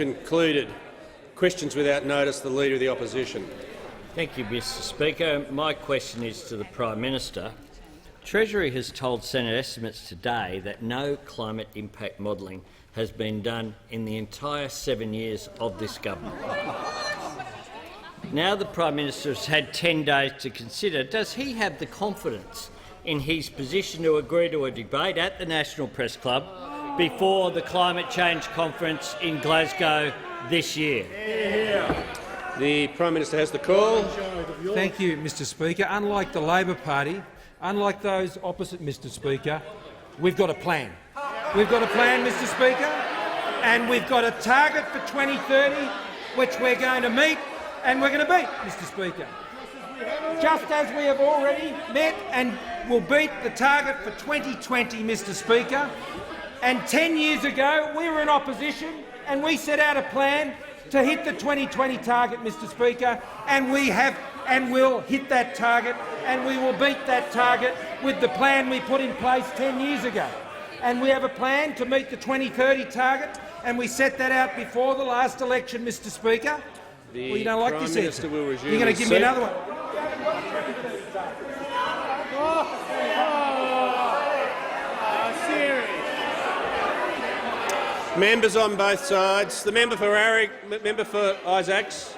concluded. Questions without notice, the Leader of the Opposition. Thank you, Mr Speaker. My question is to the Prime Minister. Treasury has told Senate estimates today that no climate impact modelling has been done in the entire 7 years of this government. Now the Prime Minister has had 10 days to consider. Does he have the confidence in his position to agree to a debate at the National Press Club before the Climate Change Conference in Glasgow this year? The Prime Minister has the call. Thank you, Mr Speaker. Unlike the Labor Party, unlike those opposite Mr Speaker, we've got a plan. We've got a plan, Mr Speaker, and we've got a target for 2030 which we're going to meet and we're going to beat, Mr Speaker. Just as we have already met and will beat the target for 2020, Mr Speaker. And 10 years ago we were in opposition and we set out a plan to hit the 2020 target, Mr Speaker, and we have and will hit that target, and we will beat that target with the plan we put in place 10 years ago. And we have a plan to meet the 2030 target, and we set that out before the last election, Mr Speaker. Well, you don't like this answer. You're going to give me another one. Members on both sides. The member for Isaacs.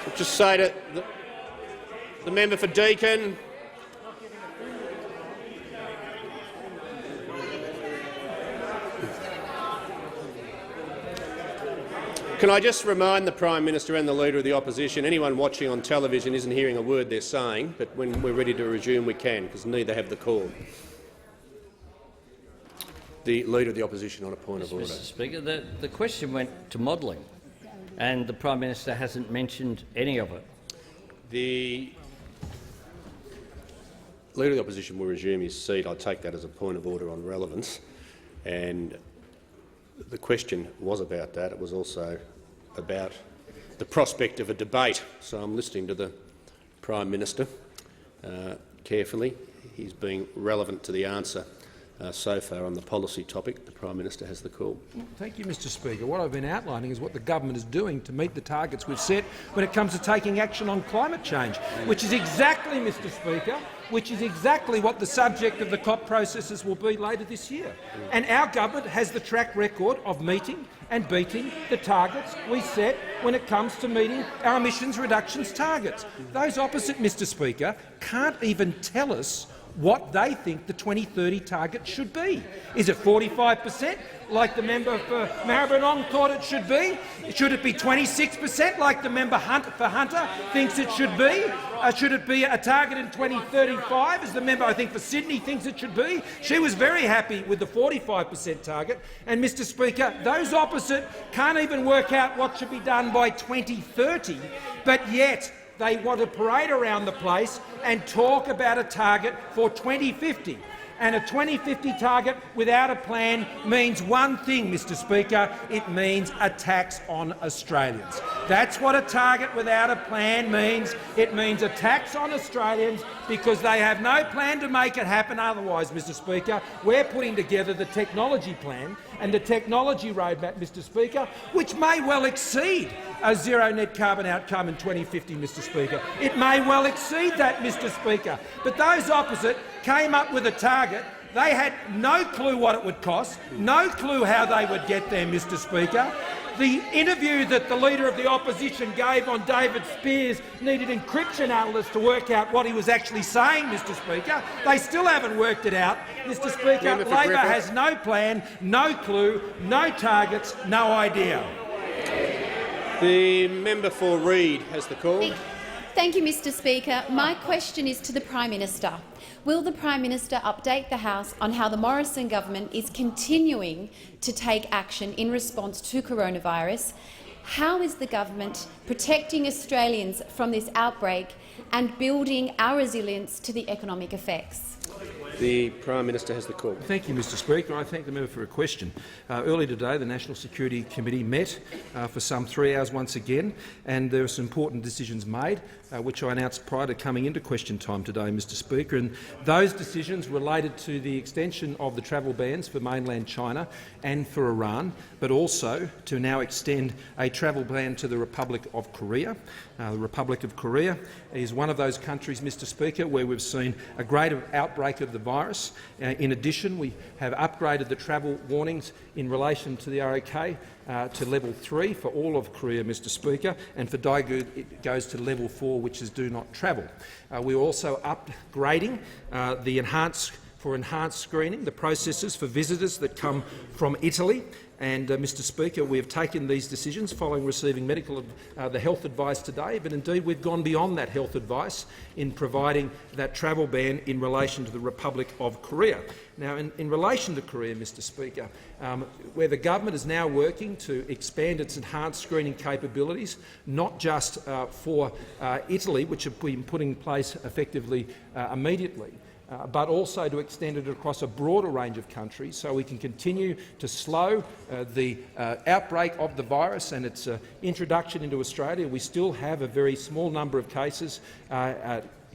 I'll just say to the member for Deakin. Can I just remind the Prime Minister and the Leader of the Opposition, anyone watching on television isn't hearing a word they're saying, but when we're ready to resume we can, because neither have the call. The Leader of the Opposition on a point of order. Mr Speaker, the question went to modelling, and the Prime Minister hasn't mentioned any of it. The Leader of the Opposition will resume his seat. I take that as a point of order on relevance. And the question was about that. It was also about the prospect of a debate. So I'm listening to the Prime Minister carefully. He's being relevant to the answer so far on the policy topic. The Prime Minister has the call. Thank you, Mr Speaker. What I've been outlining is what the government is doing to meet the targets we've set when it comes to taking action on climate change, which is exactly, Mr Speaker, which is exactly what the subject of the COP processes will be later this year. And our government has the track record of meeting and beating the targets we set when it comes to meeting our emissions reductions targets. Those opposite, Mr Speaker, can't even tell us what they think the 2030 target should be. Is it 45%, like the member for Maribyrnong thought it should be? Should it be 26%, like the member for Hunter thinks it should be? Should it be a target in 2035, as the member, I think, for Sydney thinks it should be? She was very happy with the 45% target. And, Mr Speaker, those opposite can't even work out what should be done by 2030, but yet they want to parade around the place and talk about a target for 2050. And a 2050 target without a plan means one thing, Mr Speaker. It means a tax on Australians. That's what a target without a plan means. It means a tax on Australians because they have no plan to make it happen otherwise, Mr Speaker. We're putting together the technology plan and the technology roadmap, Mr Speaker, which may well exceed a zero net carbon outcome in 2050, Mr Speaker. It may well exceed that, Mr Speaker. But those opposite came up with a target. They had no clue what it would cost, no clue how they would get there, Mr Speaker. The interview that the Leader of the Opposition gave on David Spears needed encryption analysts to work out what he was actually saying, Mr Speaker. They still haven't worked it out. Mr Speaker, Labor has no plan, no clue, no targets, no idea. The member for Reid has the call. Thank you, Mr Speaker. My question is to the Prime Minister. Will the Prime Minister update the House on how the Morrison government is continuing to take action in response to coronavirus? How is the government protecting Australians from this outbreak and building our resilience to the economic effects? The Prime Minister has the call. Thank you, Mr Speaker. I thank the member for a question. Earlier today, the National Security Committee met for some 3 hours once again, and there were some important decisions made, which I announced prior to coming into question time today, Mr Speaker. And those decisions related to the extension of the travel bans for mainland China and for Iran, but also to now extend a travel ban to the Republic of Korea. The Republic of Korea is one of those countries, Mr Speaker, where we've seen a greater outbreak of the virus. In addition, we have upgraded the travel warnings in relation to the ROK to level 3 for all of Korea, Mr Speaker, and for Daegu it goes to level 4, which is do not travel. We're also upgrading the enhanced screening, the processes for visitors that come from Italy. And, Mr Speaker, we have taken these decisions following receiving the health advice today, but indeed we've gone beyond that health advice in providing that travel ban in relation to the Republic of Korea. Now, in relation to Korea, Mr Speaker, where the government is now working to expand its enhanced screening capabilities, not just for Italy, which have been put in place effectively immediately, but also to extend it across a broader range of countries so we can continue to slow the outbreak of the virus and its introduction into Australia. We still have a very small number of cases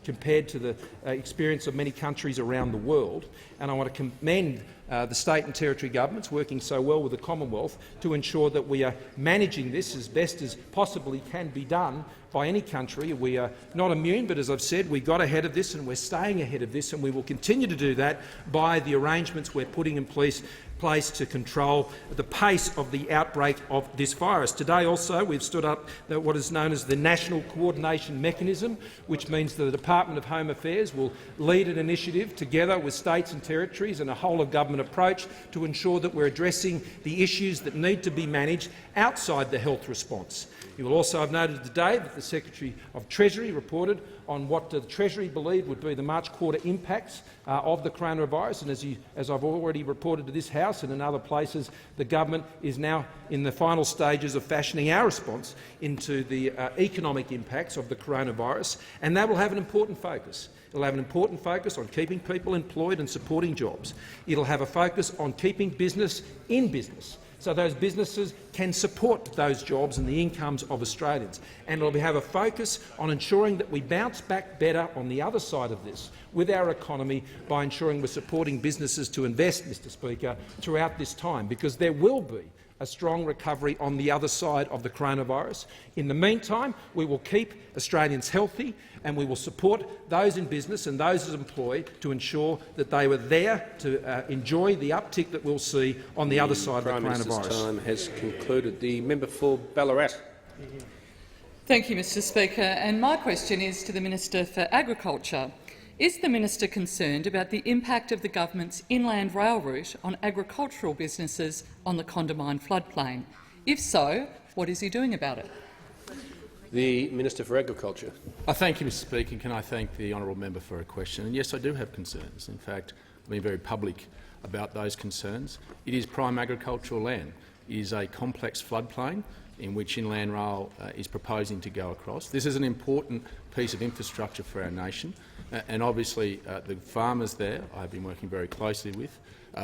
compared to the experience of many countries around the world, and I want to commend the state and territory governments working so well with the Commonwealth to ensure that we are managing this as best as possibly can be done by any country. We are not immune, but as I've said, we got ahead of this and we're staying ahead of this, and we will continue to do that by the arrangements we're putting in place to control the pace of the outbreak of this virus. Today also we've stood up what is known as the National Coordination Mechanism, which means that the Department of Home Affairs will lead an initiative together with states and territories and a whole-of-government approach to ensure that we're addressing the issues that need to be managed outside the health response. You will also have noted today that the Secretary of Treasury reported on what the Treasury believed would be the March quarter impacts of the coronavirus, and as I've already reported to this House and in other places, the government is now in the final stages of fashioning our response into the economic impacts of the coronavirus, and that will have an important focus. It will have an important focus on keeping people employed and supporting jobs. It will have a focus on keeping business in business, so those businesses can support those jobs and the incomes of Australians. And it will have a focus on ensuring that we bounce back better on the other side of this with our economy by ensuring we're supporting businesses to invest, Mr Speaker, throughout this time, because there will be a strong recovery on the other side of the coronavirus. In the meantime, we will keep Australians healthy and we will support those in business and those employed to ensure that they were there to enjoy the uptick that we'll see on the other side of the coronavirus. Prime Minister's time has concluded. The member for Ballarat. Thank you, Mr Speaker. And my question is to the Minister for Agriculture. Is the minister concerned about the impact of the government's inland rail route on agricultural businesses on the Condamine floodplain? If so, what is he doing about it? The Minister for Agriculture. Thank you, Mr Speaker. Can I thank the honourable member for her question? And yes, I do have concerns. In fact, I've been very public about those concerns. It is prime agricultural land. It is a complex floodplain in which inland rail is proposing to go across. This is an important piece of infrastructure for our nation, and obviously the farmers there I have been working very closely with.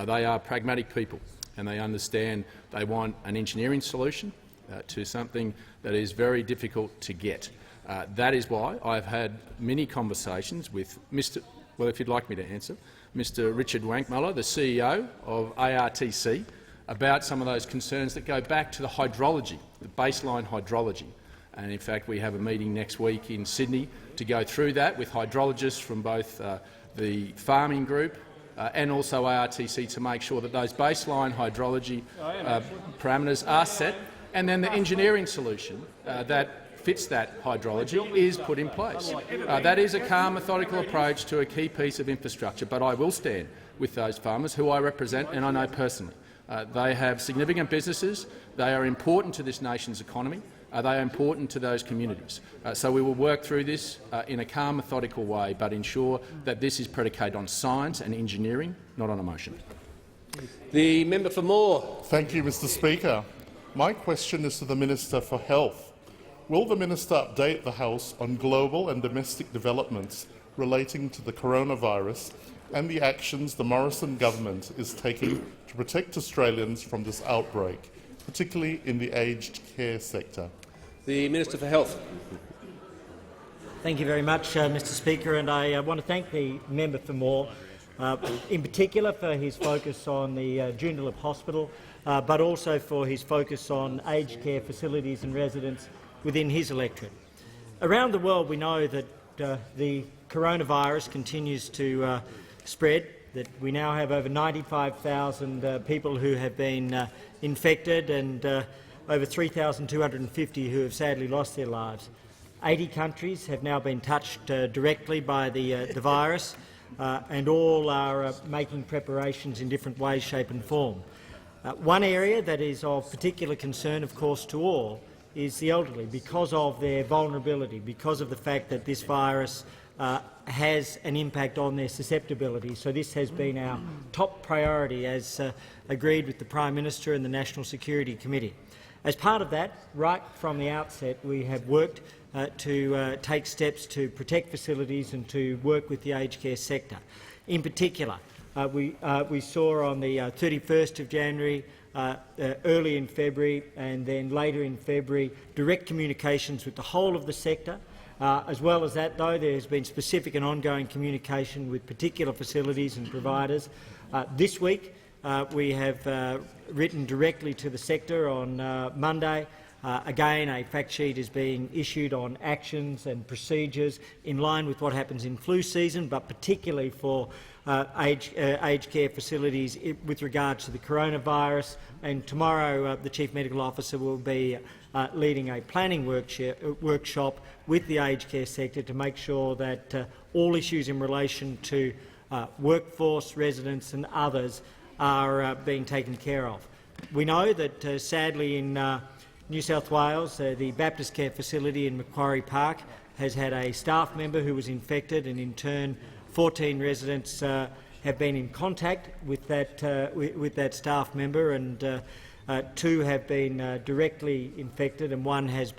They are pragmatic people and they understand they want an engineering solution to something that is very difficult to get. That is why I've had many conversations with if you'd like me to answer, Mr Richard Wankmuller, the CEO of ARTC, about some of those concerns that go back to the hydrology, the baseline hydrology. And in fact, we have a meeting next week in Sydney to go through that with hydrologists from both the farming group and also ARTC to make sure that those baseline hydrology parameters are set, and then the engineering solution that fits that hydrology is put in place. That is a calm, methodical approach to a key piece of infrastructure, but I will stand with those farmers who I represent and I know personally. They have significant businesses. They are important to this nation's economy. They are important to those communities. So we will work through this in a calm, methodical way, but ensure that this is predicated on science and engineering, not on emotion. The member for Moore. Thank you, Mr Speaker. My question is to the Minister for Health. Will the minister update the House on global and domestic developments relating to the coronavirus and the actions the Morrison government is taking to protect Australians from this outbreak, particularly in the aged care sector? The Minister for Health. Thank you very much, Mr Speaker, and I want to thank the member for Moore, in particular for his focus on the Joondalup Hospital, but also for his focus on aged care facilities and residents within his electorate. Around the world, we know that the coronavirus continues to spread, that we now have over 95,000 people who have been infected and over 3,250 who have sadly lost their lives. 80 countries have now been touched directly by the virus, and all are making preparations in different ways, shape and form. One area that is of particular concern, of course, to all is the elderly, because of their vulnerability, because of the fact that this virus has an impact on their susceptibility. So this has been our top priority, as agreed with the Prime Minister and the National Security Committee. As part of that, right from the outset, we have worked to take steps to protect facilities and to work with the aged care sector. In particular, we saw on the 31st of January, early in February and then later in February, direct communications with the whole of the sector. As well as that, though, there has been specific and ongoing communication with particular facilities and providers. This week, we have written directly to the sector on Monday. Again, a fact sheet is being issued on actions and procedures in line with what happens in flu season, but particularly for aged care facilities with regards to the coronavirus. And tomorrow, the Chief Medical Officer will be leading a planning workshop with the aged care sector to make sure that all issues in relation to workforce, residents and others are being taken care of. We know that, sadly, in New South Wales, the Baptist Care Facility in Macquarie Park has had a staff member who was infected, and in turn 14 residents have been in contact with that staff member, and 2 have been directly infected, and one has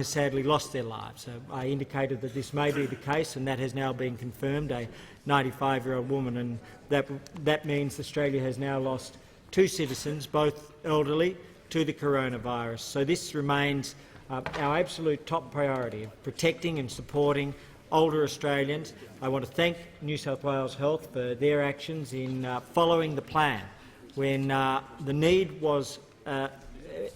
sadly lost their lives. I indicated that this may be the case, and that has now been confirmed, a 95-year-old woman, and that means Australia has now lost 2 citizens, both elderly, to the coronavirus. So this remains our absolute top priority of protecting and supporting older Australians. I want to thank New South Wales Health for their actions in following the plan. When the need was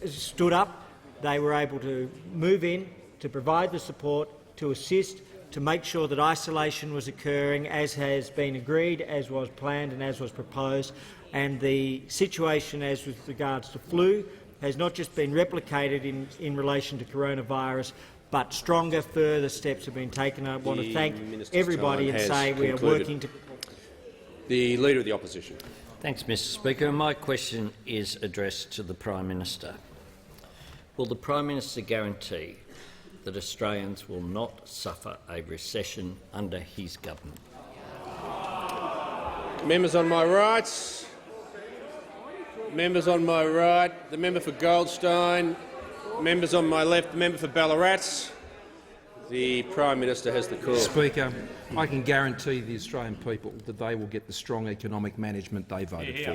stood up, they were able to move in to provide the support, to assist, to make sure that isolation was occurring as has been agreed, as was planned and as was proposed. And the situation as with regards to flu has not just been replicated in relation to coronavirus, but stronger, further steps have been taken. I want to thank everybody and say we are working to— The Leader of the Opposition. Thanks, Mr Speaker. My question is addressed to the Prime Minister. Will the Prime Minister guarantee that Australians will not suffer a recession under his government? Members on my right. Members on my right. The member for Goldstein. Members on my left. The member for Ballarat. The Prime Minister has the call. Speaker, I can guarantee the Australian people that they will get the strong economic management they voted for.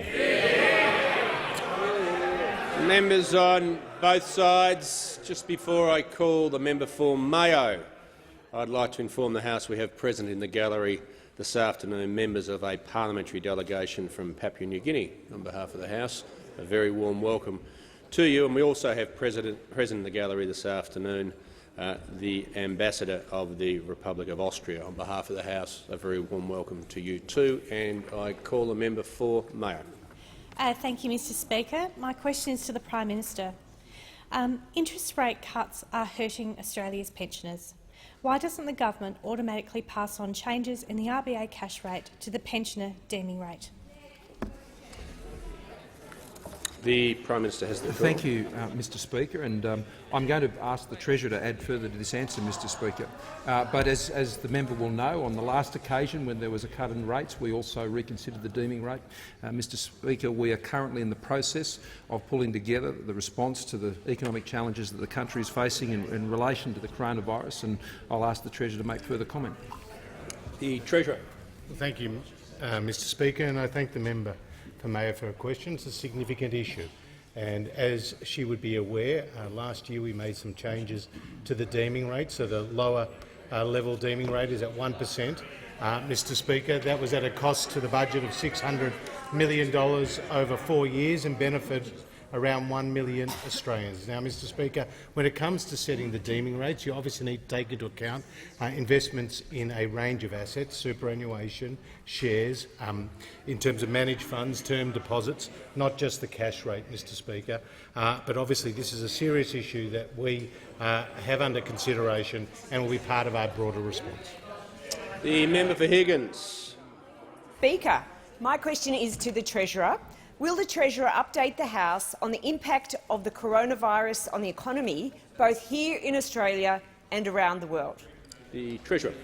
Members on both sides. Just before I call the member for Mayo, I'd like to inform the House we have present in the gallery this afternoon members of a parliamentary delegation from Papua New Guinea. On behalf of the House, a very warm welcome to you. And we also have present in the gallery this afternoon the Ambassador of the Republic of Austria. On behalf of the House, a very warm welcome to you too. And I call the member for Mayo. Thank you, Mr Speaker. My question is to the Prime Minister. Interest rate cuts are hurting Australia's pensioners. Why doesn't the government automatically pass on changes in the RBA cash rate to the pensioner deeming rate? The Prime Minister has the call. Thank you, Mr Speaker, and I'm going to ask the Treasurer to add further to this answer, Mr Speaker. But as the member will know, on the last occasion when there was a cut in rates, we also reconsidered the deeming rate. Mr Speaker, we are currently in the process of pulling together the response to the economic challenges that the country is facing in relation to the coronavirus, and I'll ask the Treasurer to make further comment. The Treasurer. Thank you, Mr Speaker, and I thank the member for Mayor for her question. It's a significant issue, and as she would be aware, last year we made some changes to the deeming rate, so the lower level deeming rate is at 1%. Mr Speaker, that was at a cost to the budget of $600 million over 4 years and benefited around 1 million Australians. Now, Mr Speaker, when it comes to setting the deeming rates, you obviously need to take into account investments in a range of assets, superannuation, shares, in terms of managed funds, term deposits, not just the cash rate, Mr Speaker. But obviously this is a serious issue that we have under consideration and will be part of our broader response. The member for Higgins. Speaker, my question is to the Treasurer. Will the Treasurer update the House on the impact of the coronavirus on the economy, both here in Australia and around the world? The Treasurer.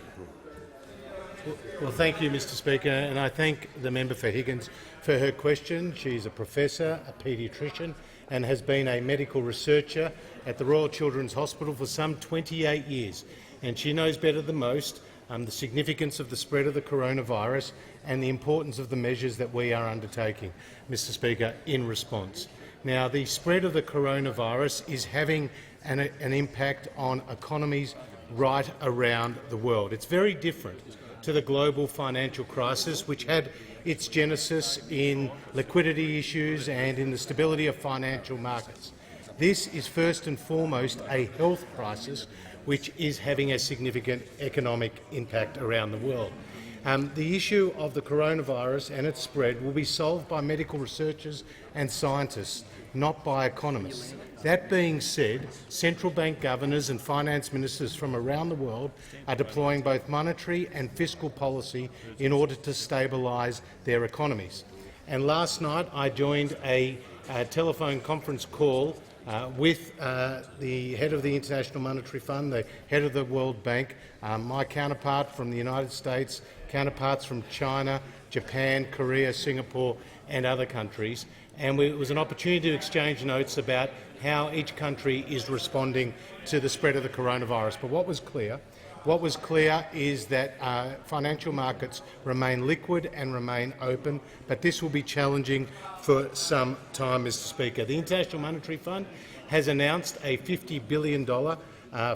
Well, thank you, Mr Speaker, and I thank the member for Higgins for her question. She's a professor, a paediatrician, and has been a medical researcher at the Royal Children's Hospital for some 28 years. And she knows better than most the significance of the spread of the coronavirus and the importance of the measures that we are undertaking, Mr Speaker, in response. Now, the spread of the coronavirus is having an impact on economies right around the world. It's very different to the global financial crisis, which had its genesis in liquidity issues and in the stability of financial markets. This is first and foremost a health crisis which is having a significant economic impact around the world. The issue of the coronavirus and its spread will be solved by medical researchers and scientists, not by economists. That being said, central bank governors and finance ministers from around the world are deploying both monetary and fiscal policy in order to stabilise their economies. And last night I joined a telephone conference call with the head of the International Monetary Fund, the head of the World Bank, my counterpart from the United States, counterparts from China, Japan, Korea, Singapore and other countries. And it was an opportunity to exchange notes about how each country is responding to the spread of the coronavirus. But what was clear is that financial markets remain liquid and remain open, but this will be challenging for some time, Mr Speaker. The International Monetary Fund has announced a $50 billion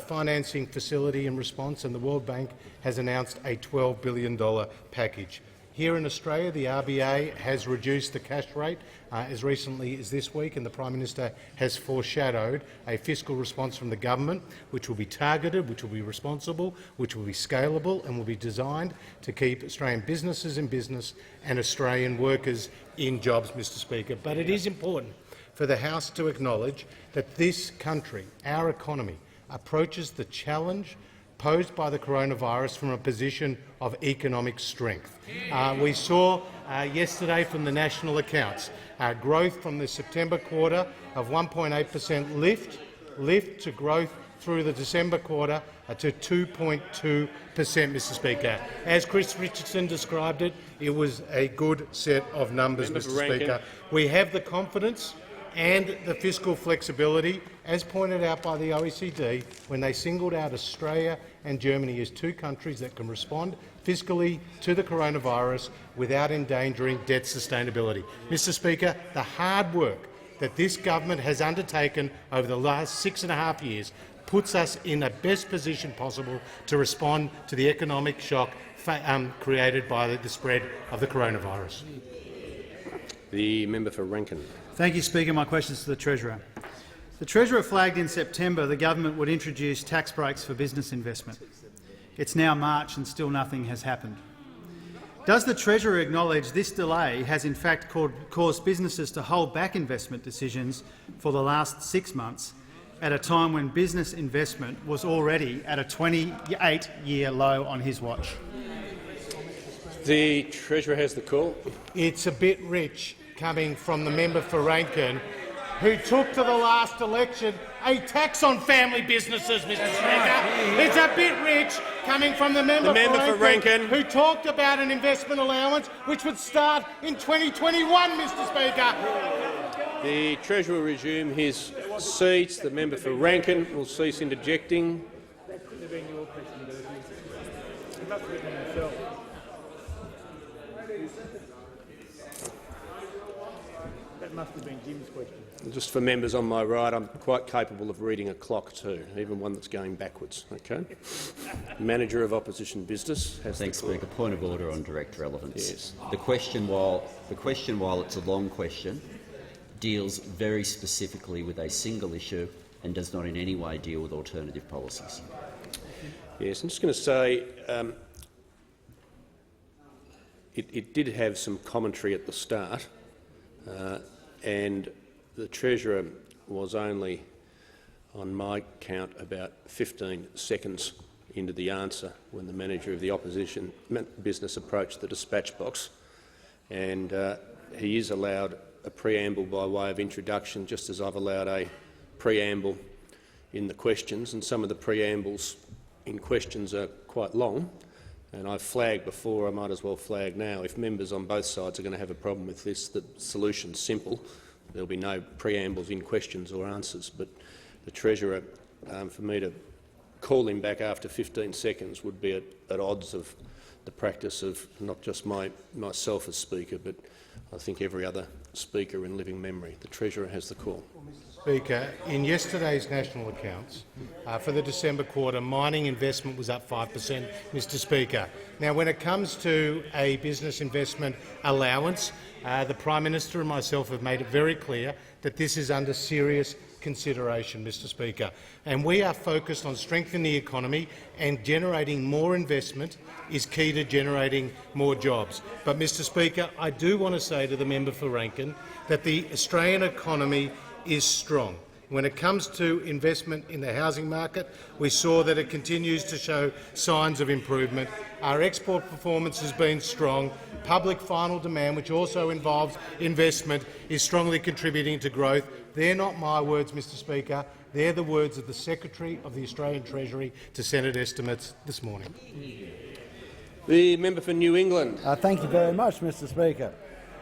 financing facility in response, and the World Bank has announced a $12 billion package. Here in Australia, the RBA has reduced the cash rate as recently as this week, and the Prime Minister has foreshadowed a fiscal response from the government which will be targeted, which will be responsible, which will be scalable and will be designed to keep Australian businesses in business and Australian workers in jobs, Mr Speaker. But it is important for the House to acknowledge that this country, our economy, approaches the challenge posed by the coronavirus from a position of economic strength. We saw yesterday from the national accounts growth from the September quarter of 1.8% lift to growth through the December quarter to 2.2%, Mr Speaker. As Chris Richardson described it, it was a good set of numbers, Mr Speaker. We have the confidence and the fiscal flexibility, as pointed out by the OECD, when they singled out Australia and Germany as two countries that can respond fiscally to the coronavirus without endangering debt sustainability. Mr Speaker, the hard work that this government has undertaken over the last 6.5 years puts us in the best position possible to respond to the economic shock created by the spread of the coronavirus. The member for Rankin. Thank you, Speaker. My question is to the Treasurer. The Treasurer flagged in September the government would introduce tax breaks for business investment. It's now March and still nothing has happened. Does the Treasurer acknowledge this delay has in fact caused businesses to hold back investment decisions for the last 6 months at a time when business investment was already at a 28-year low on his watch? The Treasurer has the call. It's a bit rich coming from the member for Rankin, who took to the last election a tax on family businesses, Mr Speaker. It's a bit rich coming from the member for Rankin, who talked about an investment allowance which would start in 2021, Mr Speaker. The Treasurer will resume his seat. The member for Rankin will cease interjecting. must have been Jim's question. Just for members on my right, I'm quite capable of reading a clock too, even one that's going backwards. Okay. Manager of Opposition Business has Thanks, the floor. Speaker. Point of order on direct relevance. Yes. The question, while it's a long question, deals very specifically with a single issue and does not in any way deal with alternative policies. Yes, I'm just going to say it did have some commentary at the start, and the Treasurer was only, on my count, about 15 seconds into the answer when the Manager of the Opposition Business approached the dispatch box, and he is allowed a preamble by way of introduction, just as I've allowed a preamble in the questions, and some of the preambles in questions are quite long. And I've flagged before, I might as well flag now. If members on both sides are going to have a problem with this, the solution's simple. There'll be no preambles in questions or answers. But the Treasurer, for me to call him back after 15 seconds would be at odds of the practice of not just myself as Speaker, but I think every other Speaker in living memory. The Treasurer has the call. Speaker, in yesterday's national accounts for the December quarter, mining investment was up 5%, Mr Speaker. Now, when it comes to a business investment allowance, the Prime Minister and myself have made it very clear that this is under serious consideration, Mr Speaker, and we are focused on strengthening the economy, and generating more investment is key to generating more jobs. But, Mr Speaker, I do want to say to the member for Rankin that the Australian economy is strong. When it comes to investment in the housing market, we saw that it continues to show signs of improvement. Our export performance has been strong. Public final demand, which also involves investment, is strongly contributing to growth. They're not my words, Mr Speaker. They're the words of the Secretary of the Australian Treasury to Senate estimates this morning. The member for New England. Thank you very much, Mr Speaker.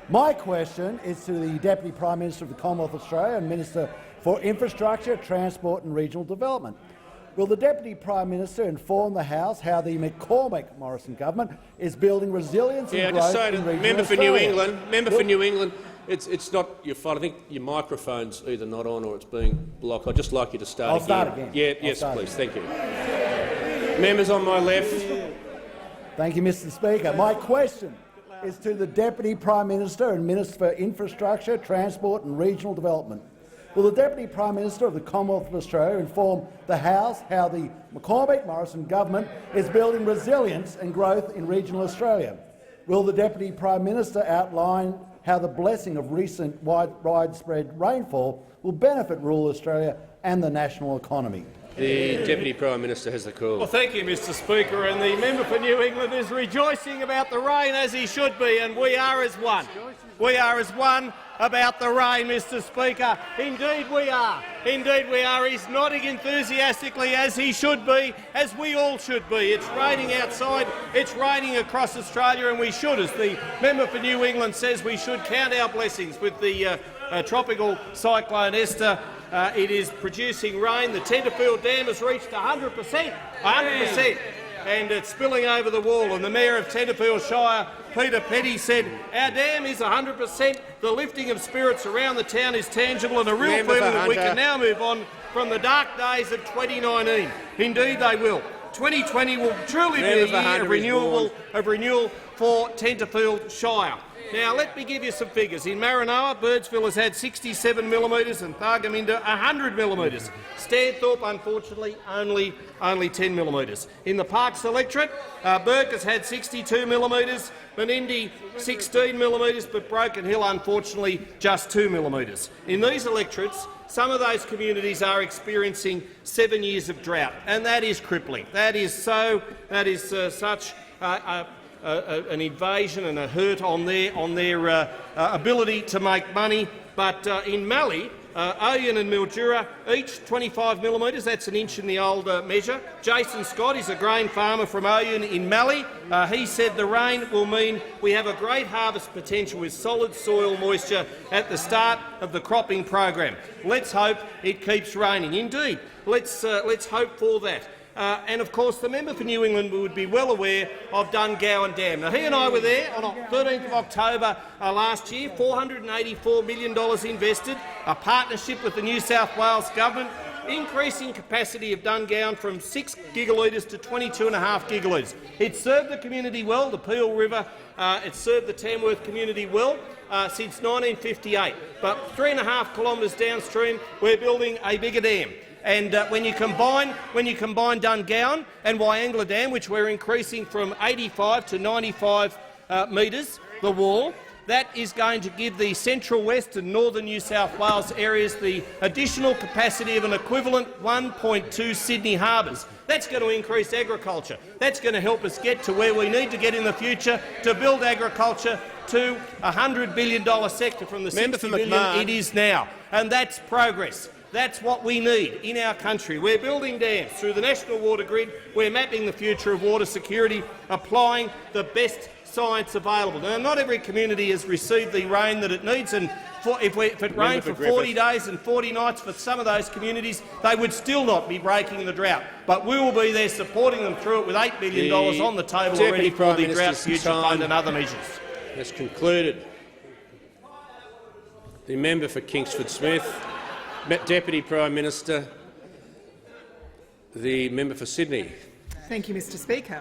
My question is to the Deputy Prime Minister of the Commonwealth of Australia and Minister for Infrastructure, Transport and Regional Development. Will the Deputy Prime Minister inform the House how the McCormack-Morrison government is building resilience and growth in regional member for Australia? New England. Member for New England. It's not your fault. I think your microphone's either not on or it's being blocked. I'd just like you to start I'll start again. Yeah, yes, please. Thank you. Members on my left. Thank you, Mr Speaker. My question is to the Deputy Prime Minister and Minister for Infrastructure, Transport and Regional Development. Will the Deputy Prime Minister of the Commonwealth of Australia inform the House how the McCormack-Morrison government is building resilience and growth in regional Australia? Will the Deputy Prime Minister outline how the blessing of recent widespread rainfall will benefit rural Australia and the national economy? The Deputy Prime Minister has the call. Well, thank you, Mr Speaker. And the member for New England is rejoicing about the rain, as he should be, and we are as one. We are as one about the rain, Mr Speaker. Indeed we are. Indeed we are. He's nodding enthusiastically, as he should be, as we all should be. It's raining outside, it's raining across Australia, and we should, as the member for New England says, we should count our blessings with the tropical cyclone Esther. It is producing rain. The Tenterfield Dam has reached 100%, and it's spilling over the wall. And the Mayor of Tenterfield Shire, Peter Petty, said, "Our dam is 100%. The lifting of spirits around the town is tangible and a real feeling that we can now move on from the dark days of 2019. Indeed they will. 2020 will truly be a year of renewal for Tenterfield Shire." Now, let me give you some figures. In Maranoa, Birdsville has had 67 millimetres and Thargomindah 100 millimetres. Stanthorpe, unfortunately, only 10 millimetres. In the Parkes electorate, Burke has had 62 millimetres, Menindee 16 millimetres, but Broken Hill, unfortunately, just 2 millimetres. In these electorates, some of those communities are experiencing 7 years of drought, and that is crippling. That is such an invasion and a hurt on their ability to make money. But in Mallee, Oyen and Mildura, each 25 millimetres, that's an inch in the old measure. Jason Scott is a grain farmer from Oyen in Mallee. He said the rain will mean we have a great harvest potential with solid soil moisture at the start of the cropping program. Let's hope it keeps raining. Indeed, let's hope for that. and of course the member for New England would be well aware of Dungowan Dam. Now, he and I were there on 13th of October last year, $484 million invested, a partnership with the New South Wales government, increasing capacity of Dungowan from 6 gigalitres to 22.5 gigalitres. It served the community well, the Peel River, it served the Tamworth community well since 1958. But 3.5 kilometres downstream, we're building a bigger dam. And when you combine Dungowan and Wyangla Dam, which we're increasing from 85 to 95 metres, the wall, that is going to give the central west and northern New South Wales areas the additional capacity of an equivalent 1.2 Sydney harbours. That's going to increase agriculture. That's going to help us get to where we need to get in the future to build agriculture to a $100 billion sector from the $60 billion it is now. And that's progress. That's what we need in our country. We're building dams through the National Water Grid. We're mapping the future of water security, applying the best science available. Now, not every community has received the rain that it needs, and if it rained for 40 days and 40 nights for some of those communities, they would still not be breaking the drought. But we will be there supporting them through it with $8 billion on the table already for the Drought Future Fund and other measures. That's concluded. The member for Kingsford Smith. Deputy Prime Minister, the member for Sydney. Thank you, Mr Speaker.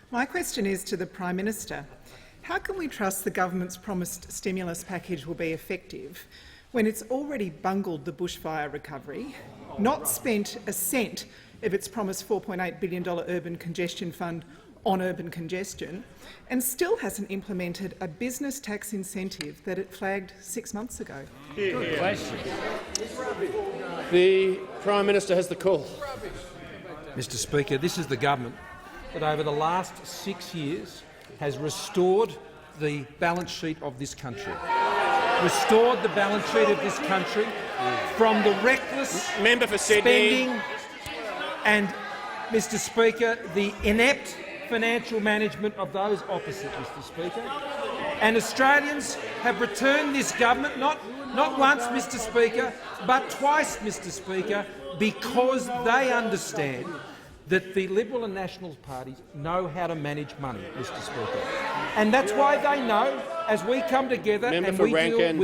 My question is to the Prime Minister. How can we trust the government's promised stimulus package will be effective when it's already bungled the bushfire recovery, not spent a cent of its promised $4.8 billion urban congestion fund on urban congestion, and still hasn't implemented a business tax incentive that it flagged 6 months ago? Good question. The Prime Minister has the call. Mr Speaker, this is the government that over the last 6 years has restored the balance sheet of this country. Restored the balance sheet of this country from the reckless member for Sydney spending and, Mr Speaker, the inept financial management of those opposite, Mr Speaker. And Australians have returned this government not once, Mr Speaker, but twice, Mr Speaker, because they understand that the Liberal and National parties know how to manage money, Mr Speaker. And that's why they know, as we come together and we deal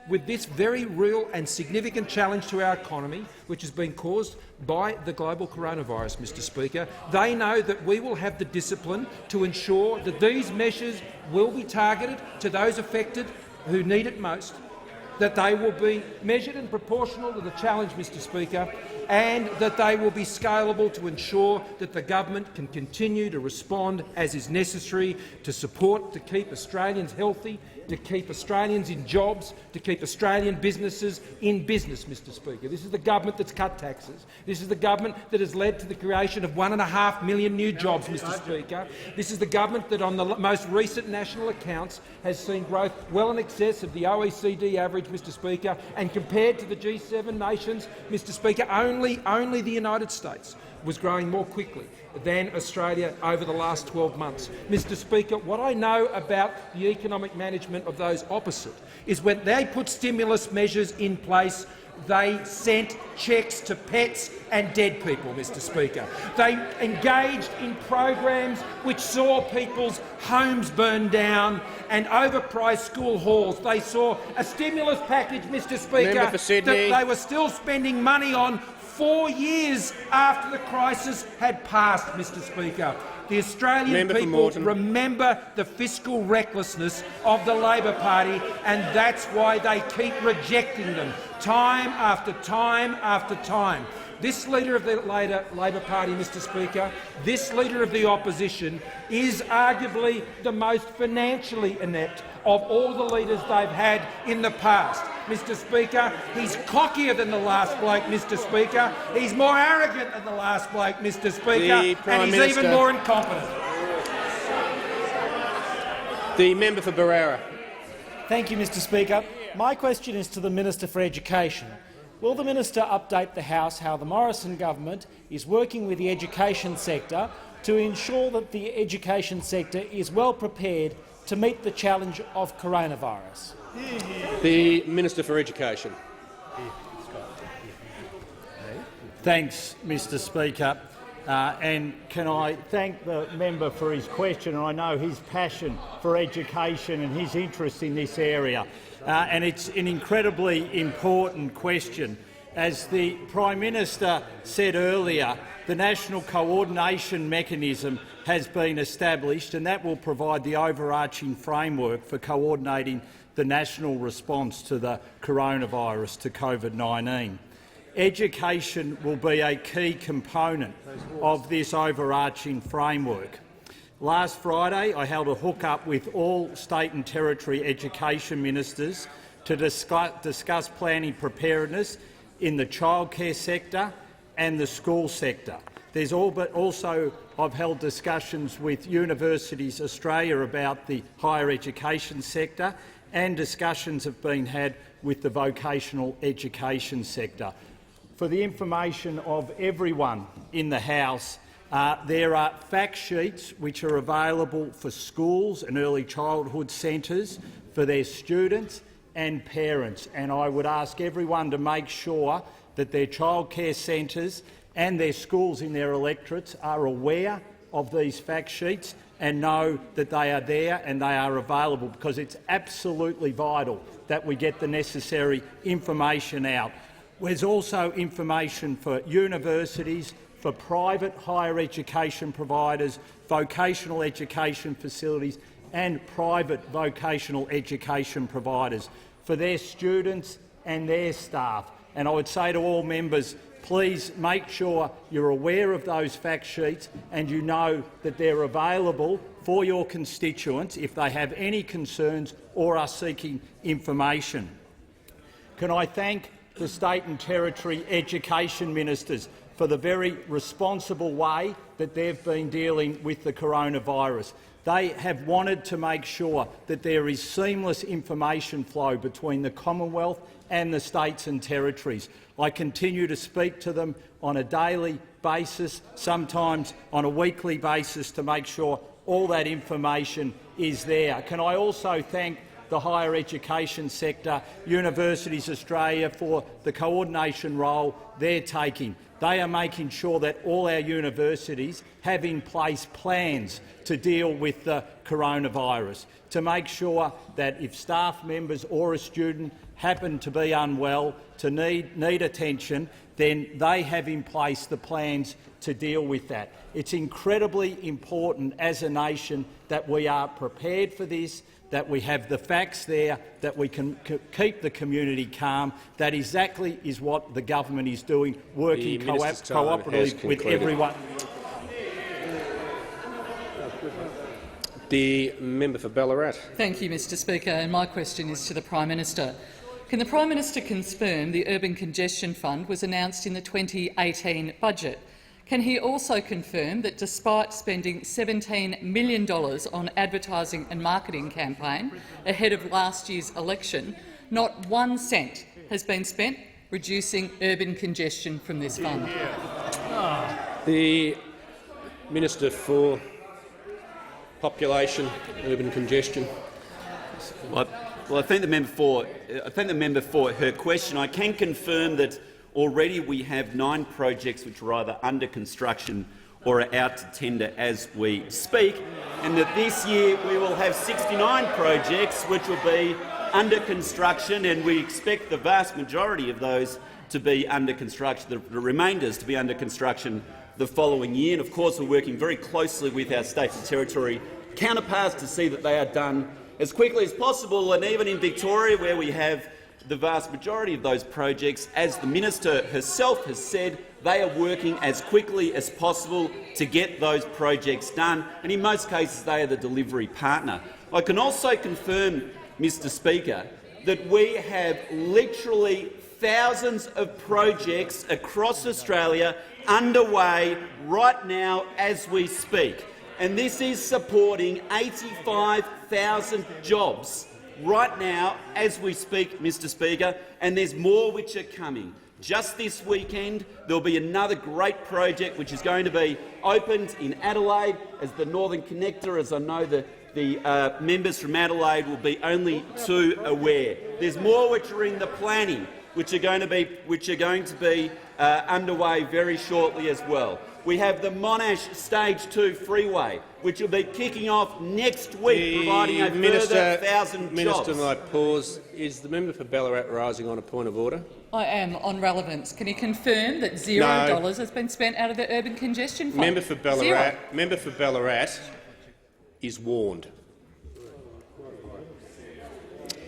with this very real and significant challenge to our economy, which has been caused by the global coronavirus, Mr Speaker, they know that we will have the discipline to ensure that these measures will be targeted to those affected who need it most, that they will be measured and proportional to the challenge, Mr Speaker, and that they will be scalable to ensure that the government can continue to respond as is necessary to support, to keep Australians healthy, to keep Australians in jobs, to keep Australian businesses in business, Mr Speaker. This is the government that's cut taxes. This is the government that has led to the creation of 1.5 million new jobs, Mr Speaker. This is the government that on the most recent national accounts has seen growth well in excess of the OECD average, Mr Speaker, and compared to the G7 nations, Mr Speaker, only the United States was growing more quickly than Australia over the last 12 months. Mr Speaker, what I know about the economic management of those opposite is when they put stimulus measures in place, they sent cheques to pets and dead people, Mr Speaker. They engaged in programs which saw people's homes burn down and overpriced school halls. They saw a stimulus package, Mr Speaker, that they were still spending money on 4 years after the crisis had passed, Mr Speaker. The Australian people remember the fiscal recklessness of the Labor Party, and that's why they keep rejecting them time after time after time. This leader of the Labor Party, Mr Speaker, this leader of the opposition, is arguably the most financially inept of all the leaders they've had in the past. Mr Speaker, he's cockier than the last bloke, Mr Speaker. He's more arrogant than the last bloke, Mr Speaker, and he's even more incompetent. The member for Barara. Thank you, Mr Speaker. My question is to the Minister for Education. Will the minister update the House how the Morrison government is working with the education sector to ensure that the education sector is well prepared to meet the challenge of coronavirus? The Minister for Education. Thanks, Mr Speaker. And can I thank the member for his question? I know his passion for education and his interest in this area. And it's an incredibly important question. As the Prime Minister said earlier, the National Coordination Mechanism has been established, and that will provide the overarching framework for coordinating the national response to the coronavirus, to COVID-19. Education will be a key component of this overarching framework. Last Friday, I held a hookup with all state and territory education ministers to discuss planning preparedness in the childcare sector and the school sector. I've held discussions with Universities Australia about the higher education sector, and discussions have been had with the vocational education sector. For the information of everyone in the House, there are fact sheets which are available for schools and early childhood centres for their students and parents, and I would ask everyone to make sure that their childcare centres and their schools in their electorates are aware of these fact sheets and know that they are there and they are available, because it's absolutely vital that we get the necessary information out. There's also information for universities, for private higher education providers, vocational education facilities and private vocational education providers, for their students and their staff. And I would say to all members, please make sure you're aware of those fact sheets and you know that they're available for your constituents if they have any concerns or are seeking information. Can I thank the state and territory education ministers for the very responsible way that they've been dealing with the coronavirus. They have wanted to make sure that there is seamless information flow between the Commonwealth and the states and territories. I continue to speak to them on a daily basis, sometimes on a weekly basis, to make sure all that information is there. Can I also thank the higher education sector, Universities Australia, for the coordination role they're taking. They are making sure that all our universities have in place plans to deal with the coronavirus, to make sure that if staff members or a student happen to be unwell, to need attention, then they have in place the plans to deal with that. It's incredibly important as a nation that we are prepared for this, that we have the facts there, that we can keep the community calm. That exactly is what the government is doing, working cooperatively with everyone. The member for Ballarat. Thank you, Mr Speaker. And my question is to the Prime Minister. Can the Prime Minister confirm the Urban Congestion Fund was announced in the 2018 budget? Can he also confirm that despite spending $17 million on advertising and marketing campaign ahead of last year's election, not 1 cent has been spent reducing urban congestion from this fund? The Minister for Population, Urban Congestion. Well, I thank the member for her question. I can confirm that already we have 9 projects which are either under construction or are out to tender as we speak, and that this year we will have 69 projects which will be under construction, and we expect the vast majority of those to be under construction, the remainders to be under construction the following year. And of course we're working very closely with our state and territory counterparts to see that they are done as quickly as possible. And even in Victoria, where we have the vast majority of those projects, as the Minister herself has said, they are working as quickly as possible to get those projects done, and in most cases they are the delivery partner. I can also confirm, Mr Speaker, that we have literally thousands of projects across Australia underway right now as we speak, and this is supporting 85,000 jobs right now as we speak, Mr Speaker, and there's more which are coming. Just this weekend there will be another great project which is going to be opened in Adelaide as the Northern Connector, as I know the members from Adelaide will be only too aware. There's more which are in the planning. which are going to be underway very shortly as well. We have the Monash Stage 2 freeway, which will be kicking off next week, providing a further 1,000 jobs. Minister, might pause. Is the member for Ballarat rising on a point of order? I am on relevance. Can you confirm that $0 has been spent out of the urban congestion fund? Member for Ballarat is warned.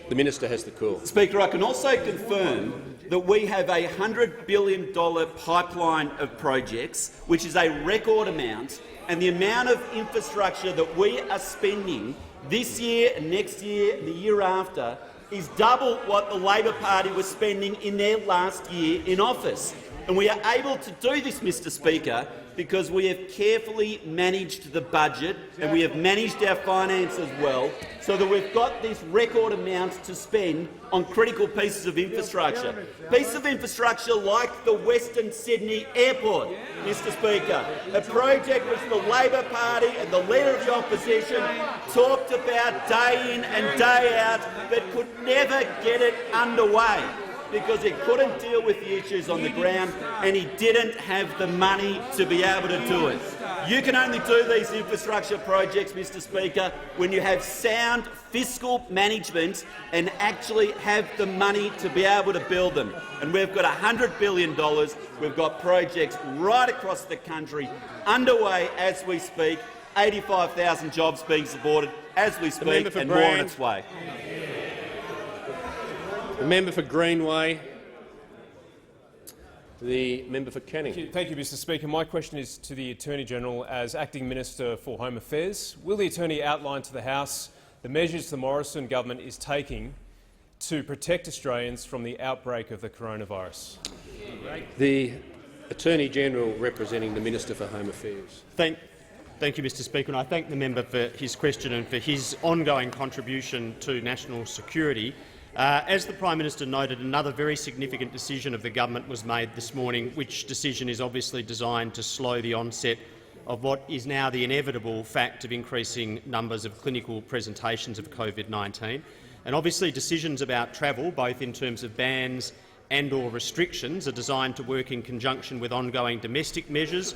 The minister has the call. Speaker, I can also confirm that we have a $100 billion pipeline of projects, which is a record amount, and the amount of infrastructure that we are spending this year, next year and the year after is double what the Labor Party was spending in their last year in office. And we are able to do this, Mr Speaker, because we have carefully managed the budget and we have managed our finances well, so that we've got this record amount to spend on critical pieces of infrastructure. Pieces of infrastructure like the Western Sydney Airport, Mr Speaker, a project which the Labor Party and the Leader of the Opposition talked about day in and day out, but could never get it underway, because he couldn't deal with the issues on the ground and he didn't have the money to be able to do it. You can only do these infrastructure projects, Mr Speaker, when you have sound fiscal management and actually have the money to be able to build them. And we've got $100 billion. We've got projects right across the country underway as we speak, 85,000 jobs being supported as we speak, and more on its way. The member for Greenway. The member for Canning. Thank you, Mr Speaker. My question is to the Attorney-General. As Acting Minister for Home Affairs, will the Attorney outline to the House the measures the Morrison government is taking to protect Australians from the outbreak of the coronavirus? The Attorney-General representing the Minister for Home Affairs. Thank you, Mr Speaker, and I thank the member for his question and for his ongoing contribution to national security. As the Prime Minister noted, another very significant decision of the government was made this morning, which decision is obviously designed to slow the onset of what is now the inevitable fact of increasing numbers of clinical presentations of COVID-19. And obviously decisions about travel, both in terms of bans and/or restrictions, are designed to work in conjunction with ongoing domestic measures.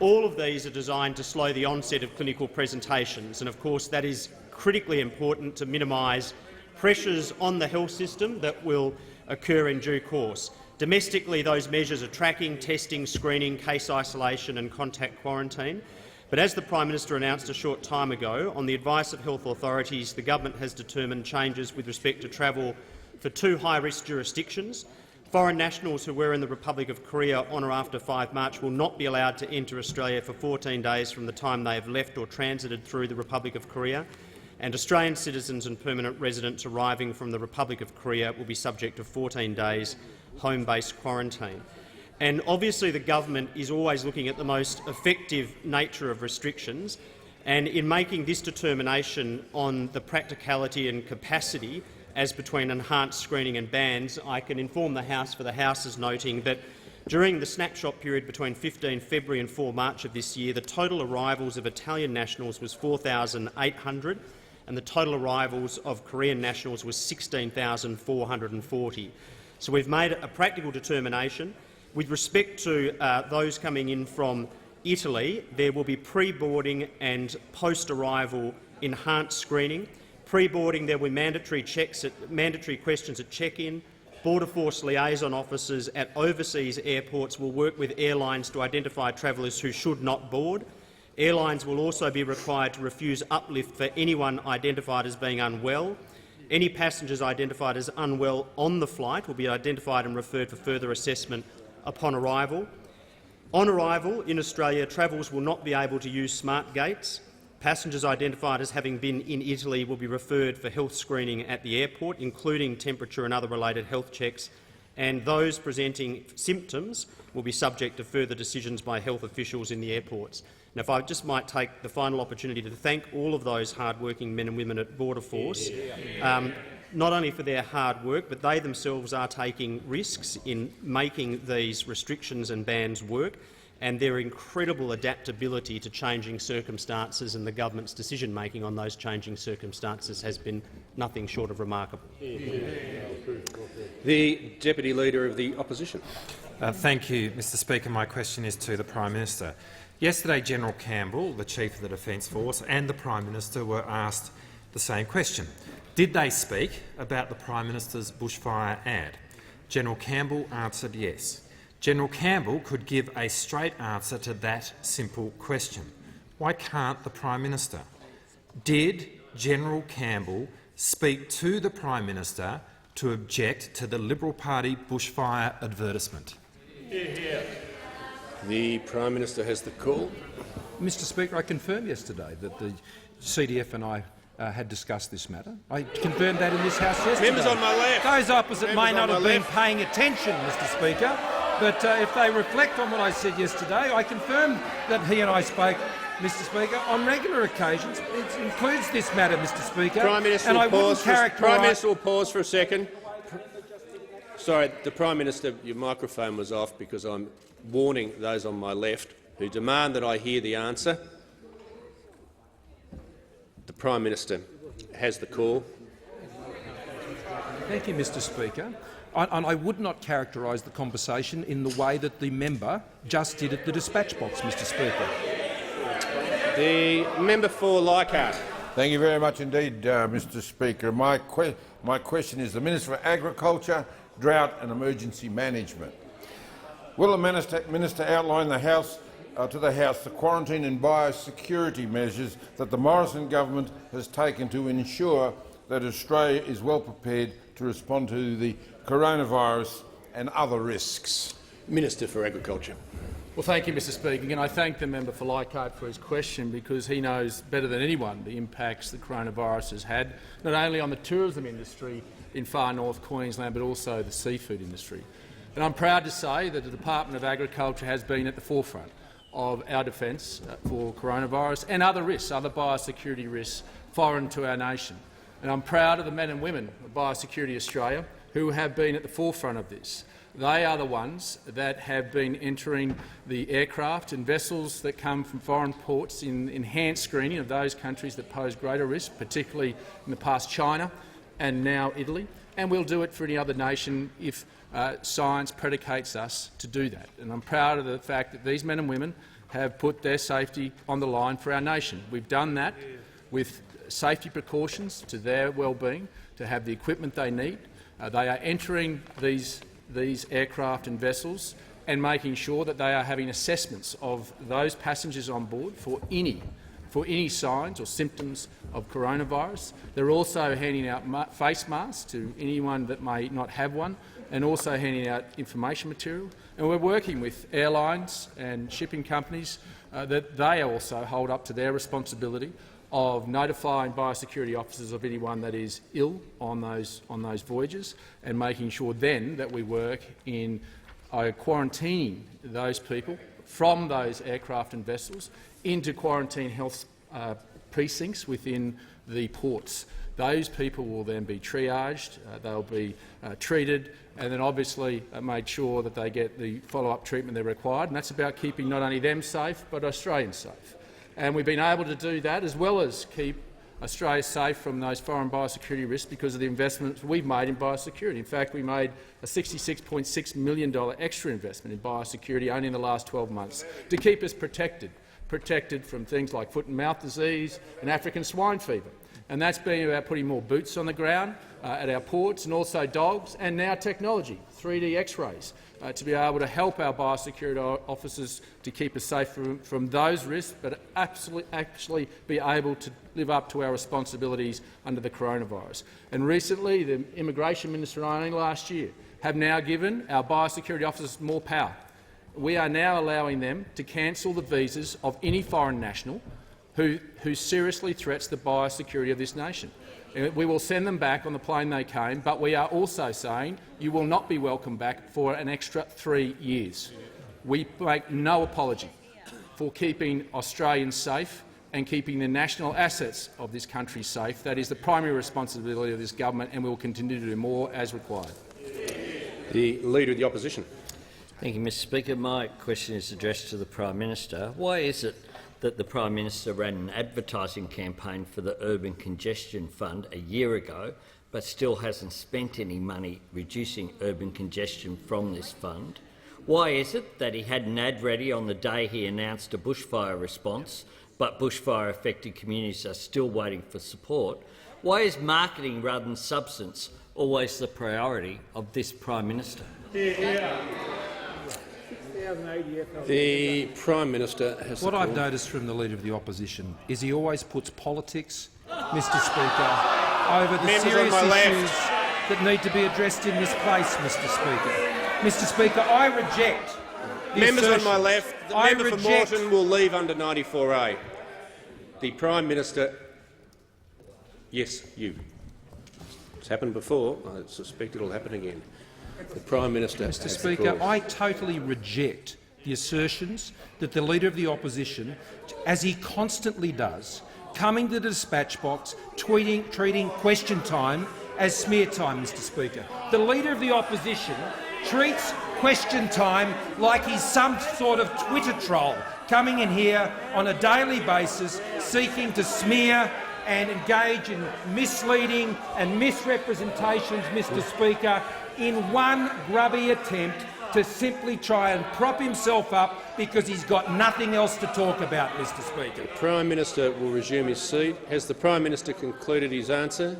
All of these are designed to slow the onset of clinical presentations, and of course that is critically important to minimise pressures on the health system that will occur in due course. Domestically, those measures are tracking, testing, screening, case isolation and contact quarantine. But as the Prime Minister announced a short time ago, on the advice of health authorities, the government has determined changes with respect to travel for two high-risk jurisdictions. Foreign nationals who were in the Republic of Korea on or after 5 March will not be allowed to enter Australia for 14 days from the time they have left or transited through the Republic of Korea, and Australian citizens and permanent residents arriving from the Republic of Korea will be subject to 14 days home-based quarantine. And obviously the government is always looking at the most effective nature of restrictions, and in making this determination on the practicality and capacity as between enhanced screening and bans, I can inform the House, for the House is noting, that during the snapshot period between 15 February and 4 March of this year, the total arrivals of Italian nationals was 4,800, and the total arrivals of Korean nationals was 16,440. So we've made a practical determination. With respect to those coming in from Italy, there will be pre-boarding and post-arrival enhanced screening. Pre-boarding, there will be mandatory questions at check-in. Border Force liaison officers at overseas airports will work with airlines to identify travellers who should not board. Airlines will also be required to refuse uplift for anyone identified as being unwell. Any passengers identified as unwell on the flight will be identified and referred for further assessment upon arrival. On arrival in Australia, travellers will not be able to use smart gates. Passengers identified as having been in Italy will be referred for health screening at the airport, including temperature and other related health checks, and those presenting symptoms will be subject to further decisions by health officials in the airports. Now, if I just might take the final opportunity to thank all of those hard-working men and women at Border Force, not only for their hard work, but they themselves are taking risks in making these restrictions and bans work. and their incredible adaptability to changing circumstances, and the government's decision-making on those changing circumstances has been nothing short of remarkable. The Deputy Leader of the Opposition. Thank you, Mr Speaker. My question is to the Prime Minister. Yesterday, General Campbell, the Chief of the Defence Force, and the Prime Minister were asked the same question. Did they speak about the Prime Minister's bushfire ad? General Campbell answered yes. General Campbell could give a straight answer to that simple question. Why can't the Prime Minister? Did General Campbell speak to the Prime Minister to object to the Liberal Party bushfire advertisement? The Prime Minister has the call. Mr Speaker, I confirmed yesterday that the CDF and I had discussed this matter. I confirmed that in this House yesterday. Members on my left. Those opposite Members may not have been left. paying attention, Mr Speaker, but if they reflect on what I said yesterday, I confirmed that he and I spoke, Mr Speaker, on regular occasions. It includes this matter, Mr Speaker. Prime Minister and I will wouldn't pause. characterise. Prime Minister will pause for a second. Sorry, the Prime Minister, your microphone was off because I'm warning those on my left who demand that I hear the answer. The Prime Minister has the call. Thank you, Mr Speaker. And I would not characterise the conversation in the way that the member just did at the dispatch box, Mr Speaker. The member for Leichhardt. Thank you very much indeed, Mr Speaker. My question is the Minister for Agriculture, Drought and Emergency Management. Will the Minister outline the House, to the House the quarantine and biosecurity measures that the Morrison government has taken to ensure that Australia is well prepared to respond to the coronavirus and other risks? Minister for Agriculture. Well, thank you, Mr Speaker, and I thank the member for Leichhardt for his question because he knows better than anyone the impacts the coronavirus has had, not only on the tourism industry in far north Queensland but also the seafood industry. And I'm proud to say that the Department of Agriculture has been at the forefront of our defence for coronavirus and other risks, other biosecurity risks foreign to our nation. And I'm proud of the men and women of Biosecurity Australia who have been at the forefront of this. They are the ones that have been entering the aircraft and vessels that come from foreign ports in enhanced screening of those countries that pose greater risk, particularly in the past China and now Italy. And we'll do it for any other nation if science predicates us to do that. And I'm proud of the fact that these men and women have put their safety on the line for our nation. We've done that with safety precautions to their well-being, to have the equipment they need. They are entering these aircraft and vessels and making sure that they are having assessments of those passengers on board for any signs or symptoms of coronavirus. They're also handing out face masks to anyone that may not have one, and also handing out information material. And we're working with airlines and shipping companies that they also hold up to their responsibility of notifying biosecurity officers of anyone that is ill on those voyages, and making sure then that we work in quarantining those people from those aircraft and vessels into quarantine health precincts within the ports. Those people will then be triaged, they'll be treated, and then obviously made sure that they get the follow-up treatment they're required. And that's about keeping not only them safe but Australians safe. And we've been able to do that as well as keep Australia safe from those foreign biosecurity risks because of the investments we've made in biosecurity. In fact, we made a $66.6 million extra investment in biosecurity only in the last 12 months to keep us protected from things like foot and mouth disease and African swine fever. And that's been about putting more boots on the ground at our ports, and also dogs, and now technology, 3D X-rays, to be able to help our biosecurity officers to keep us safe from those risks, but actually be able to live up to our responsibilities under the coronavirus. And recently, the Immigration Minister and I, only last year, have now given our biosecurity officers more power. We are now allowing them to cancel the visas of any foreign national who seriously threats the biosecurity of this nation. We will send them back on the plane they came, but we are also saying you will not be welcome back for an extra 3 years. We make no apology for keeping Australians safe and keeping the national assets of this country safe. That is the primary responsibility of this government, and we will continue to do more as required. The Leader of the Opposition. Thank you, Mr Speaker. My question is addressed to the Prime Minister. Why is it that the Prime Minister ran an advertising campaign for the Urban Congestion Fund a year ago but still hasn't spent any money reducing urban congestion from this fund? Why is it that he had an ad ready on the day he announced a bushfire response, but bushfire-affected communities are still waiting for support? Why is marketing rather than substance always the priority of this Prime Minister? The Prime Minister has... What I've noticed from the Leader of the Opposition is he always puts politics, Mr Speaker, over the serious issues that need to be addressed in this place, Mr Speaker. Mr Speaker, I reject the Members on my assertions. left, the member for Moreton will leave under 94A. The Prime Minister... Yes, you. It's happened before. I suspect it will happen again. The Prime Minister... Mr Speaker, I totally reject the assertions that the Leader of the Opposition, as he constantly does, coming to the dispatch box, treating question time as smear time, Mr Speaker. The Leader of the Opposition treats question time like he's some sort of Twitter troll coming in here on a daily basis seeking to smear and engage in misleading and misrepresentations, Mr Speaker, in one grubby attempt to simply try and prop himself up because he's got nothing else to talk about, Mr Speaker. The Prime Minister will resume his seat. Has the Prime Minister concluded his answer?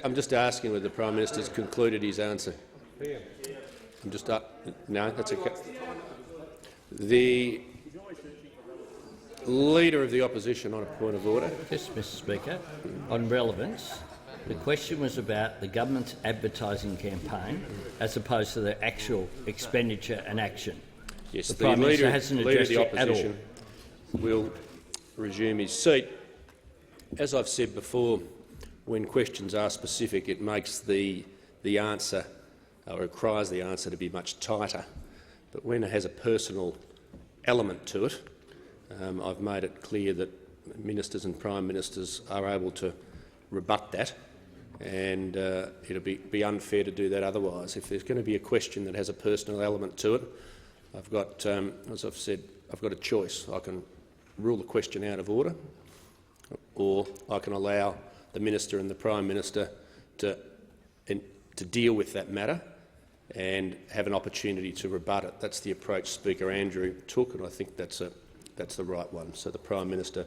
I'm just asking whether the Prime Minister has concluded his answer. I'm just no, that's okay. The Leader of the Opposition on a point of order. Yes, Mr Speaker. On relevance, the question was about the government's advertising campaign as opposed to their actual expenditure and action. Yes, the Prime Minister hasn't addressed Leader it of the at all. Opposition will resume his seat. As I've said before, when questions are specific, it makes the answer, or requires the answer to be much tighter. But when it has a personal element to it, I've made it clear that ministers and Prime Ministers are able to rebut that, and it'll be unfair to do that otherwise. If there's going to be a question that has a personal element to it, I've got, as I've said, I've got a choice. I can rule the question out of order, or I can allow the Minister and the Prime Minister to deal with that matter and have an opportunity to rebut it. That's the approach Speaker Andrew took, and I think that's the right one. So the Prime Minister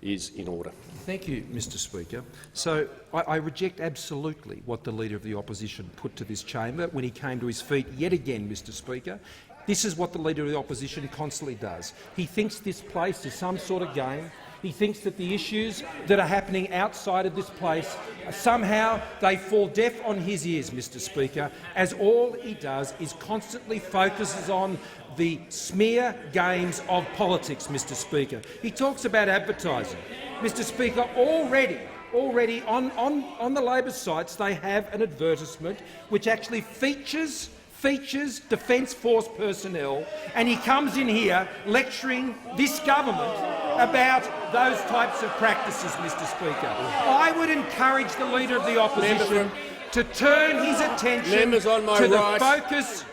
is in order. Thank you, Mr Speaker. So I reject absolutely what the Leader of the Opposition put to this chamber when he came to his feet yet again, Mr Speaker. This is what the Leader of the Opposition constantly does. He thinks this place is some sort of game. He thinks that the issues that are happening outside of this place, somehow they fall deaf on his ears, Mr Speaker, as all he does is constantly focuses on the smear games of politics, Mr Speaker. He talks about advertising. Mr Speaker, already on the Labor sites they have an advertisement which actually features Defence Force personnel, and he comes in here lecturing this government about those types of practices, Mr Speaker. I would encourage the Leader of the Opposition to turn his attention to the focus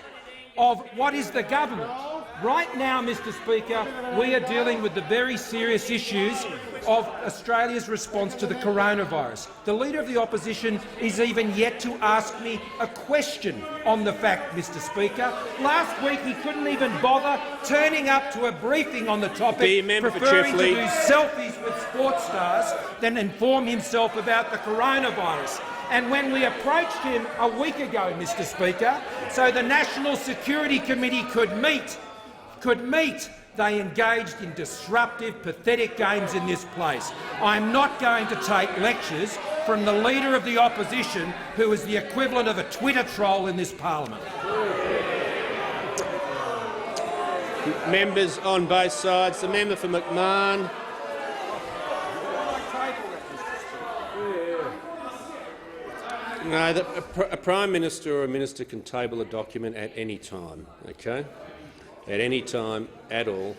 of what is the government. Right now, Mr Speaker, we are dealing with the very serious issues of Australia's response to the coronavirus. The Leader of the Opposition is even yet to ask me a question on the fact, Mr Speaker. Last week he couldn't even bother turning up to a briefing on the topic, preferring to do selfies with sports stars than inform himself about the coronavirus. And when we approached him a week ago, Mr Speaker, so the National Security Committee could meet, they engaged in disruptive, pathetic games in this place. I'm not going to take lectures from the Leader of the Opposition, who is the equivalent of a Twitter troll in this parliament. Members on both sides. The member for McMahon. No, a Prime Minister or a Minister can table a document at any time, okay? At any time at all.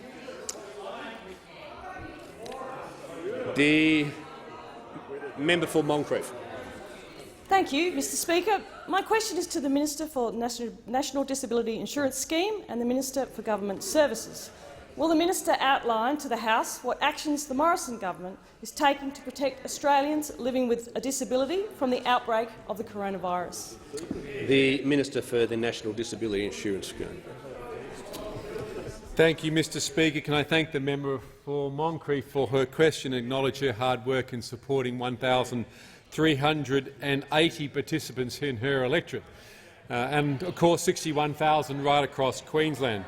The member for Moncrieff. Thank you, Mr Speaker. My question is to the Minister for National Disability Insurance Scheme and the Minister for Government Services. Will the minister outline to the House what actions the Morrison government is taking to protect Australians living with a disability from the outbreak of the coronavirus? The Minister for the National Disability Insurance Scheme. Thank you, Mr Speaker. Can I thank the member for Moncrief for her question and acknowledge her hard work in supporting 1,380 participants in her electorate, and of course 61,000 right across Queensland.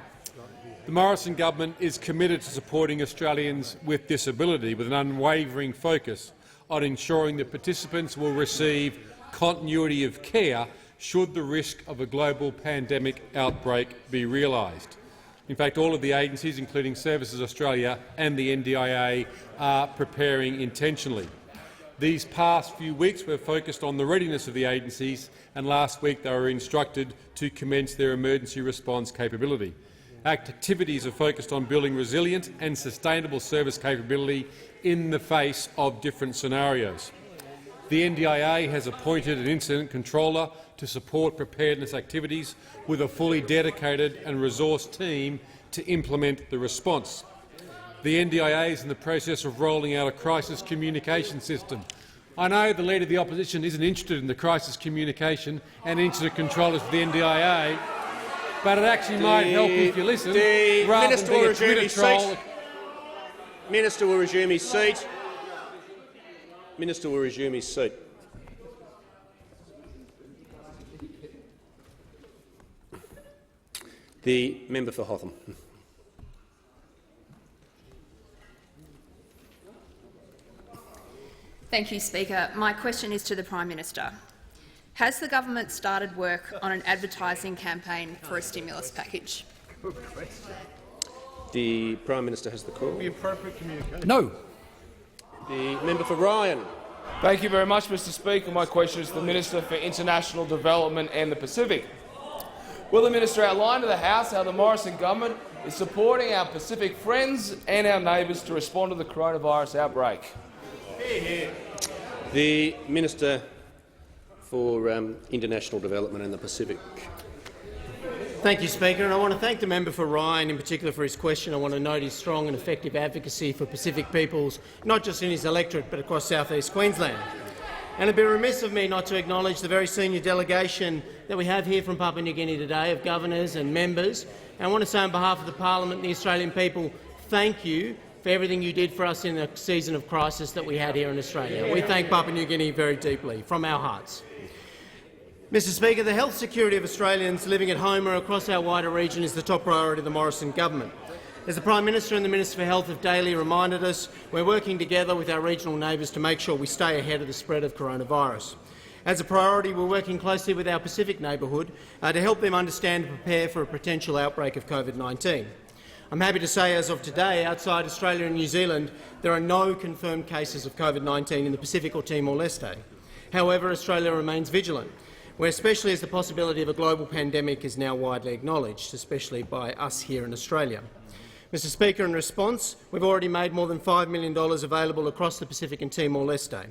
The Morrison government is committed to supporting Australians with disability with an unwavering focus on ensuring that participants will receive continuity of care should the risk of a global pandemic outbreak be realised. In fact, all of the agencies, including Services Australia and the NDIA, are preparing intentionally. These past few weeks were focused on the readiness of the agencies, and last week they were instructed to commence their emergency response capability. Activities are focused on building resilient and sustainable service capability in the face of different scenarios. The NDIA has appointed an incident controller to support preparedness activities with a fully dedicated and resourced team to implement the response. The NDIA is in the process of rolling out a crisis communication system. I know the Leader of the Opposition isn't interested in the crisis communication and incident controllers for the NDIA, but it actually might help if you listen. The rather Minister than will be a resume Twitter his troll. seat. Minister will resume his seat. Minister will resume his seat. The member for Hotham. Thank you, Speaker. My question is to the Prime Minister. Has the government started work on an advertising campaign for a stimulus package? The Prime Minister has the call. The appropriate communication. No. The member for Ryan. Thank you very much, Mr Speaker. My question is to the Minister for International Development and the Pacific. Will the minister outline to the House how the Morrison government is supporting our Pacific friends and our neighbours to respond to the coronavirus outbreak? The Minister for International Development and the Pacific. Thank you, Speaker. And I want to thank the member for Ryan in particular for his question. I want to note his strong and effective advocacy for Pacific peoples, not just in his electorate but across south-east Queensland. And it would be remiss of me not to acknowledge the very senior delegation that we have here from Papua New Guinea today, of governors and members. And I want to say on behalf of the Parliament and the Australian people, thank you for everything you did for us in the season of crisis that we had here in Australia. We thank Papua New Guinea very deeply, from our hearts. Mr Speaker, the health security of Australians living at home or across our wider region is the top priority of the Morrison government. As the Prime Minister and the Minister for Health have daily reminded us, we're working together with our regional neighbours to make sure we stay ahead of the spread of coronavirus. As a priority, we're working closely with our Pacific neighbourhood to help them understand and prepare for a potential outbreak of COVID-19. I'm happy to say, as of today, outside Australia and New Zealand, there are no confirmed cases of COVID-19 in the Pacific or Timor-Leste. However, Australia remains vigilant, where especially as the possibility of a global pandemic is now widely acknowledged, especially by us here in Australia. Mr Speaker, in response, we've already made more than $5 million available across the Pacific and Timor-Leste.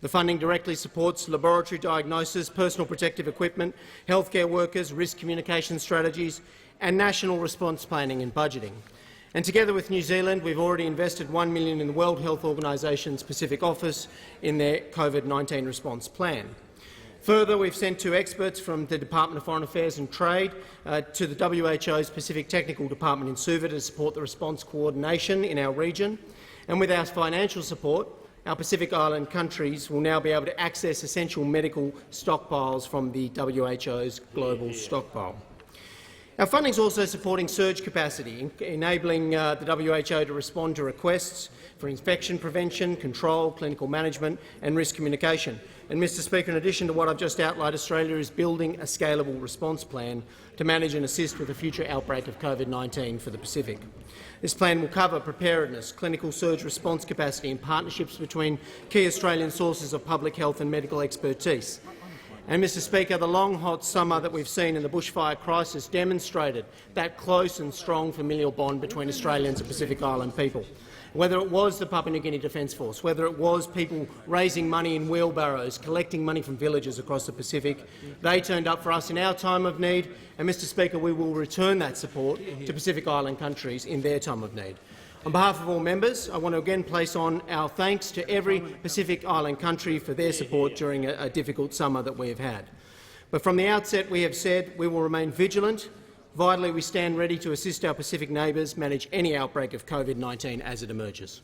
The funding directly supports laboratory diagnosis, personal protective equipment, healthcare workers, risk communication strategies and national response planning and budgeting. And together with New Zealand, we've already invested $1 million in the World Health Organisation's Pacific Office in their COVID-19 response plan. Further, we've sent 2 experts from the Department of Foreign Affairs and Trade to the WHO's Pacific Technical Department in Suva to support the response coordination in our region. And with our financial support, our Pacific Island countries will now be able to access essential medical stockpiles from the WHO's global stockpile. Our funding is also supporting surge capacity, enabling the WHO to respond to requests for infection prevention, control, clinical management and risk communication. And, Mr Speaker, in addition to what I've just outlined, Australia is building a scalable response plan to manage and assist with a future outbreak of COVID-19 for the Pacific. This plan will cover preparedness, clinical surge response capacity and partnerships between key Australian sources of public health and medical expertise. And, Mr Speaker, the long, hot summer that we've seen in the bushfire crisis demonstrated that close and strong familial bond between Australians and Pacific Island people. whether it was the Papua New Guinea Defence Force, whether it was people raising money in wheelbarrows, collecting money from villages across the Pacific. They turned up for us in our time of need, and, Mr Speaker, we will return that support to Pacific Island countries in their time of need. On behalf of all members, I want to again place on our thanks to every Pacific Island country for their support during a difficult summer that we have had. But from the outset we have said we will remain vigilant. Vitally, we stand ready to assist our Pacific neighbours manage any outbreak of COVID-19 as it emerges.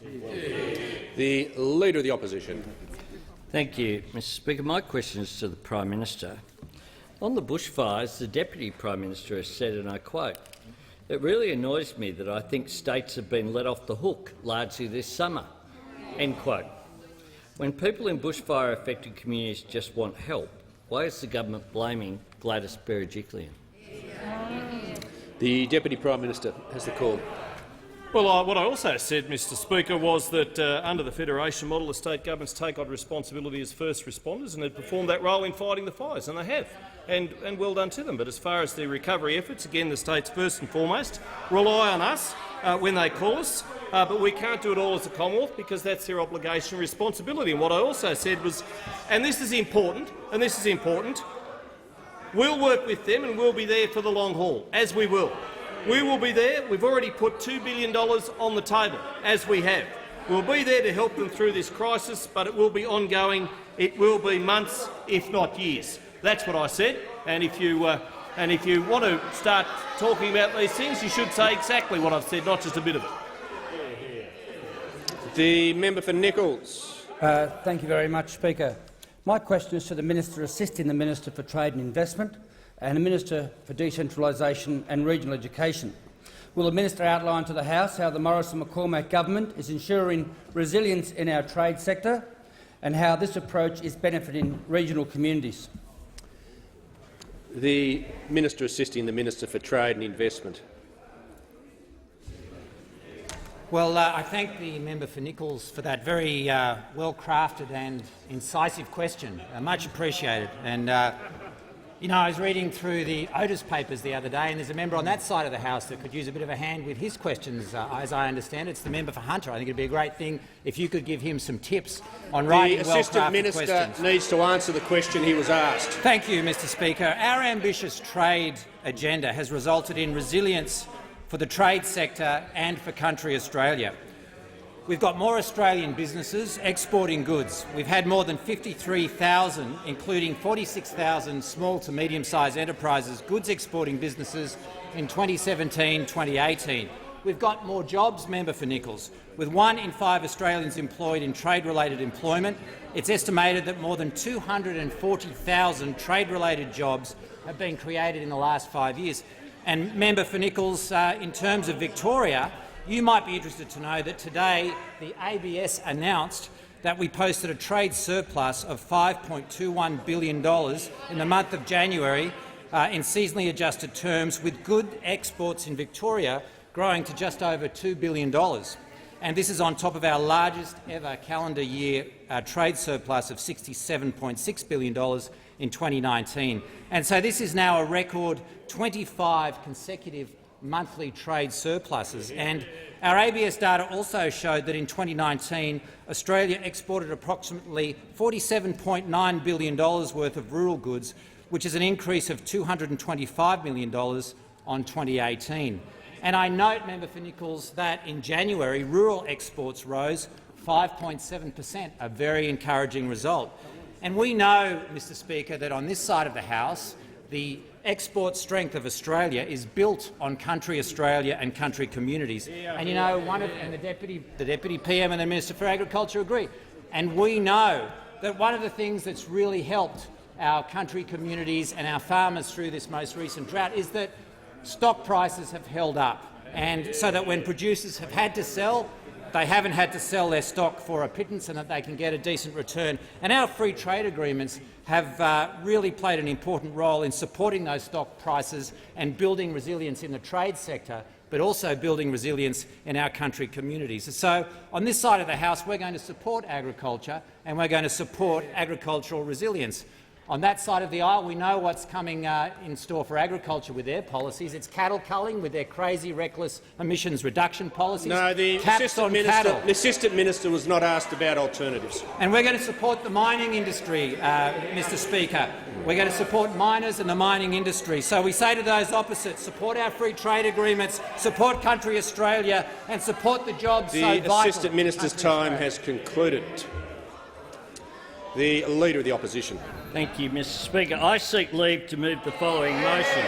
The Leader of the Opposition. Thank you, Mr Speaker. My question is to the Prime Minister. On the bushfires, the Deputy Prime Minister has said, and I quote, "It really annoys me that I think states have been let off the hook largely this summer." End quote. When people in bushfire-affected communities just want help, why is the government blaming Gladys Berejiklian? The Deputy Prime Minister has the call. Well, what I also said, Mr Speaker, was that under the federation model, the state governments take on responsibility as first responders and have performed that role in fighting the fires, and they have, and well done to them. But as far as the recovery efforts, again, the states first and foremost rely on us when they call us, but we can't do it all as a Commonwealth because that's their obligation and responsibility. And what I also said was, and this is important, we'll work with them and we'll be there for the long haul, as we will. We will be there. We've already put $2 billion on the table, as we have. We'll be there to help them through this crisis, but it will be ongoing. It will be months, if not years. That's what I said. And if you want to start talking about these things, you should say exactly what I've said, not just a bit of it. The member for Nichols. Thank you very much, Speaker. My question is to the Minister assisting the Minister for Trade and Investment and the Minister for Decentralisation and Regional Education. Will the Minister outline to the House how the Morrison-McCormack government is ensuring resilience in our trade sector and how this approach is benefiting regional communities? The Minister assisting the Minister for Trade and Investment. Well, I thank the member for Nichols for that very well-crafted and incisive question. Much appreciated. And you know, I was reading through the Otis papers the other day, and there's a member on that side of the House that could use a bit of a hand with his questions, as I understand it. It's the member for Hunter. I think it'd be a great thing if you could give him some tips on writing well-crafted questions. The Assistant Minister needs to answer the question he was asked. Thank you, Mr Speaker. Our ambitious trade agenda has resulted in resilience for the trade sector and for country Australia. We've got more Australian businesses exporting goods. We've had more than 53,000, including 46,000 small to medium-sized enterprises, goods exporting businesses in 2017-2018. We've got more jobs, member for Nichols. With 1 in 5 Australians employed in trade-related employment, it's estimated that more than 240,000 trade-related jobs have been created in the last 5 years. And, member for Nichols, in terms of Victoria, you might be interested to know that today the ABS announced that we posted a trade surplus of $5.21 billion in the month of January in seasonally adjusted terms, with good exports in Victoria growing to just over $2 billion. And this is on top of our largest ever calendar year trade surplus of $67.6 billion in 2019. And so this is now a record 25 consecutive monthly trade surpluses. And our ABS data also showed that in 2019 Australia exported approximately $47.9 billion worth of rural goods, which is an increase of $225 million on 2018. And I note, member for Nichols, that in January rural exports rose 5.7%, a very encouraging result. And we know, Mr Speaker, that on this side of the House the export strength of Australia is built on country Australia and country communities. And you know, the Deputy PM and the Minister for Agriculture agree. And we know that one of the things that's really helped our country communities and our farmers through this most recent drought is that stock prices have held up, and so that when producers have had to sell, they haven't had to sell their stock for a pittance and that they can get a decent return. And our free trade agreements have really played an important role in supporting those stock prices and building resilience in the trade sector, but also building resilience in our country communities. So on this side of the House we're going to support agriculture and we're going to support agricultural resilience. On that side of the aisle, we know what's coming in store for agriculture with their policies. It's cattle culling with their crazy, reckless emissions reduction policies. No, the Assistant Minister was not asked about alternatives. And we're going to support the mining industry, Mr Speaker. We're going to support miners and the mining industry. So we say to those opposite, support our free trade agreements, support country Australia and support the jobs so vital. The Assistant Minister's time has concluded. The Leader of the Opposition. Thank you, Mr Speaker. I seek leave to move the following motion.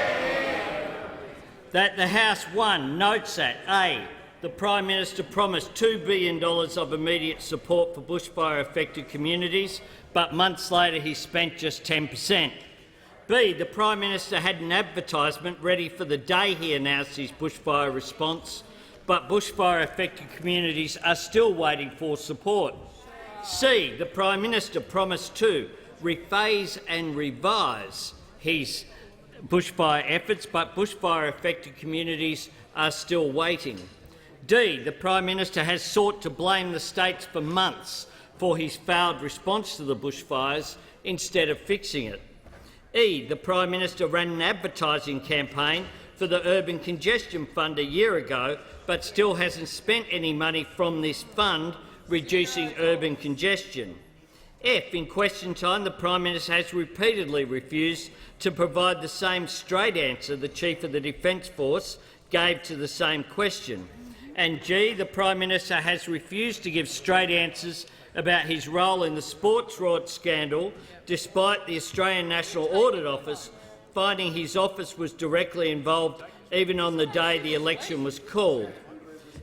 That the House 1 notes that A, the Prime Minister promised $2 billion of immediate support for bushfire-affected communities, but months later he spent just 10%. B, the Prime Minister had an advertisement ready for the day he announced his bushfire response, but bushfire-affected communities are still waiting for support. C, the Prime Minister promised to rephase and revise his bushfire efforts, but bushfire-affected communities are still waiting. D, the Prime Minister has sought to blame the states for months for his failed response to the bushfires instead of fixing it. E, the Prime Minister ran an advertising campaign for the Urban Congestion Fund a year ago, but still hasn't spent any money from this fund reducing urban congestion. F, in question time, the Prime Minister has repeatedly refused to provide the same straight answer the Chief of the Defence Force gave to the same question. And G, the Prime Minister has refused to give straight answers about his role in the sports rot scandal, despite the Australian National Audit Office finding his office was directly involved even on the day the election was called.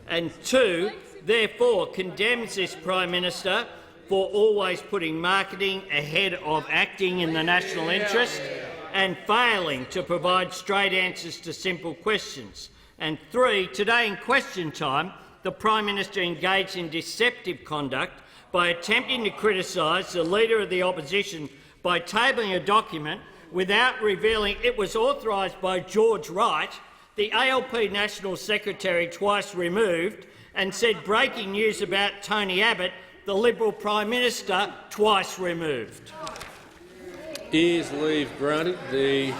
And 2, therefore condemns this Prime Minister for always putting marketing ahead of acting in the national interest and failing to provide straight answers to simple questions. And 3, today in question time, the Prime Minister engaged in deceptive conduct by attempting to criticise the Leader of the Opposition by tabling a document without revealing it was authorised by George Wright, the ALP National Secretary twice removed, and said breaking news about Tony Abbott, the Liberal Prime Minister, twice removed. Is leave granted? The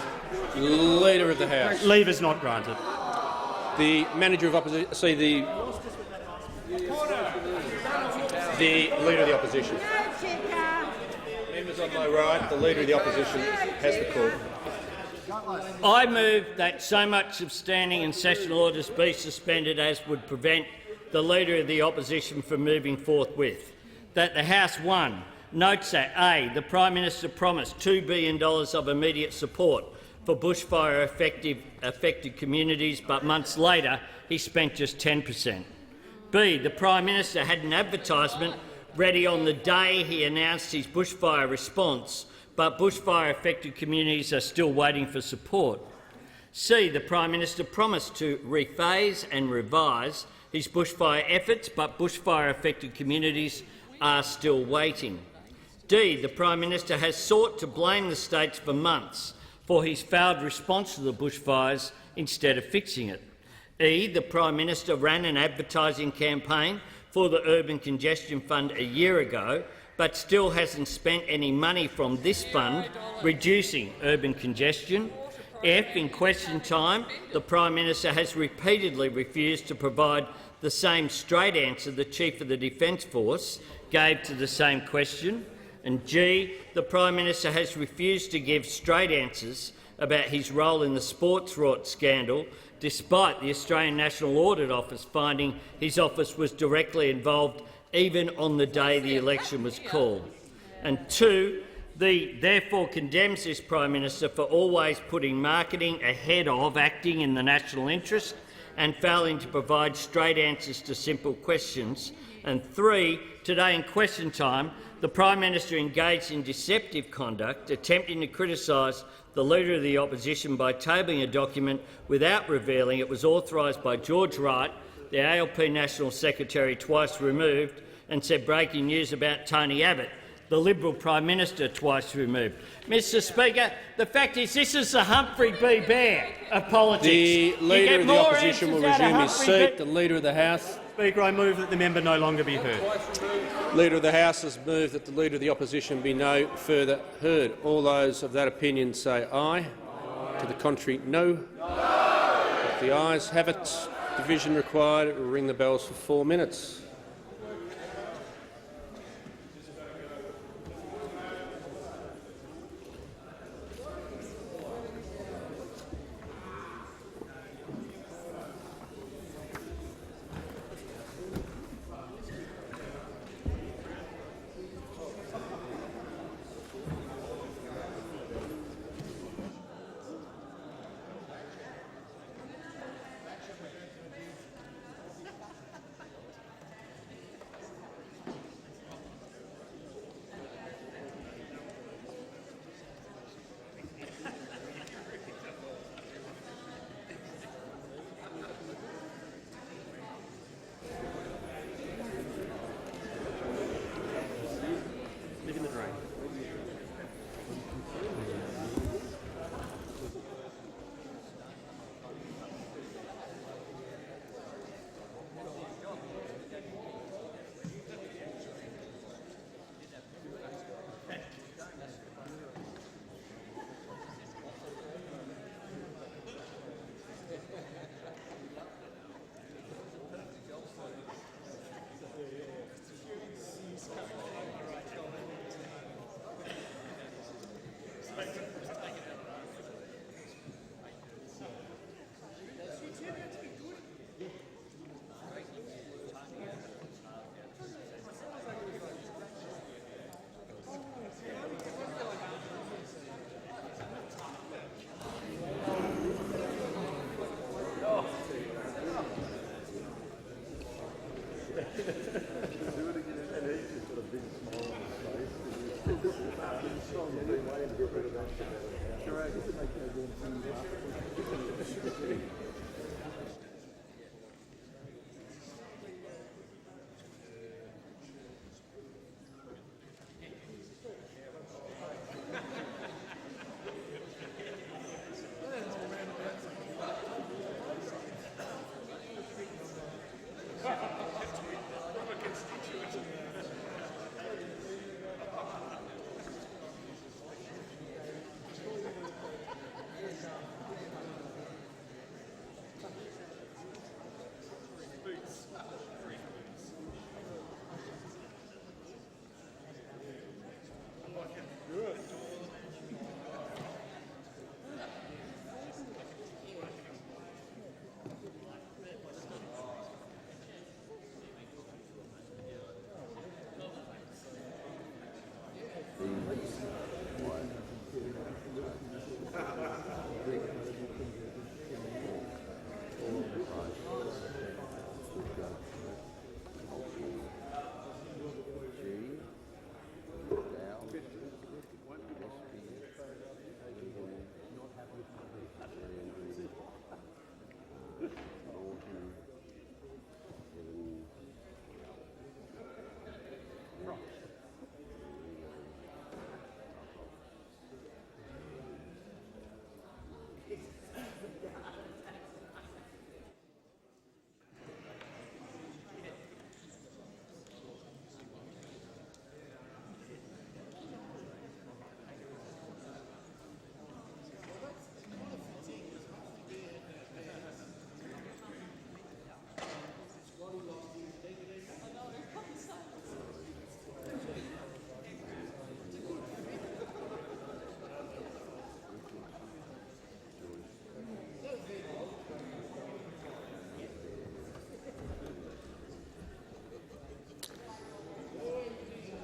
Leader of the House. Leave is not granted. The Manager of Opposition. See the Leader of the Opposition. Members on my right, the Leader of the Opposition has the call. I move that so much of standing and sessional orders be suspended as would prevent the Leader of the Opposition from moving forthwith. That the House 1 notes that A, the Prime Minister promised $2 billion of immediate support for bushfire-affected communities, but months later he spent just 10%. B, the Prime Minister had an advertisement ready on the day he announced his bushfire response, but bushfire-affected communities are still waiting for support. C, the Prime Minister promised to rephase and revise his bushfire efforts, but bushfire-affected communities are still waiting. D, the Prime Minister has sought to blame the states for months for his failed response to the bushfires instead of fixing it. E, the Prime Minister ran an advertising campaign for the Urban Congestion Fund a year ago, but still hasn't spent any money from this fund reducing urban congestion. F, in question time, the Prime Minister has repeatedly refused to provide the same straight answer the Chief of the Defence Force gave to the same question. And G, the Prime Minister has refused to give straight answers about his role in the sports rot scandal, despite the Australian National Audit Office finding his office was directly involved even on the day the election was called. And 2, therefore condemns this Prime Minister for always putting marketing ahead of acting in the national interest and failing to provide straight answers to simple questions. And 3, today in question time, the Prime Minister engaged in deceptive conduct, attempting to criticise the Leader of the Opposition by tabling a document without revealing it was authorised by George Wright, the ALP National Secretary twice removed, and said breaking news about Tony Abbott, the Liberal Prime Minister, twice removed. Mr Speaker, the fact is this is the Humphrey B. Bear of politics. The Leader of the Opposition will resume his seat. The Leader of the House. Speaker, I move that the member no longer be heard. Leader of the House has moved that the Leader of the Opposition be no further heard. All those of that opinion say aye. To the contrary, no. If the ayes have it, division required. We'll ring the bells for 4 minutes.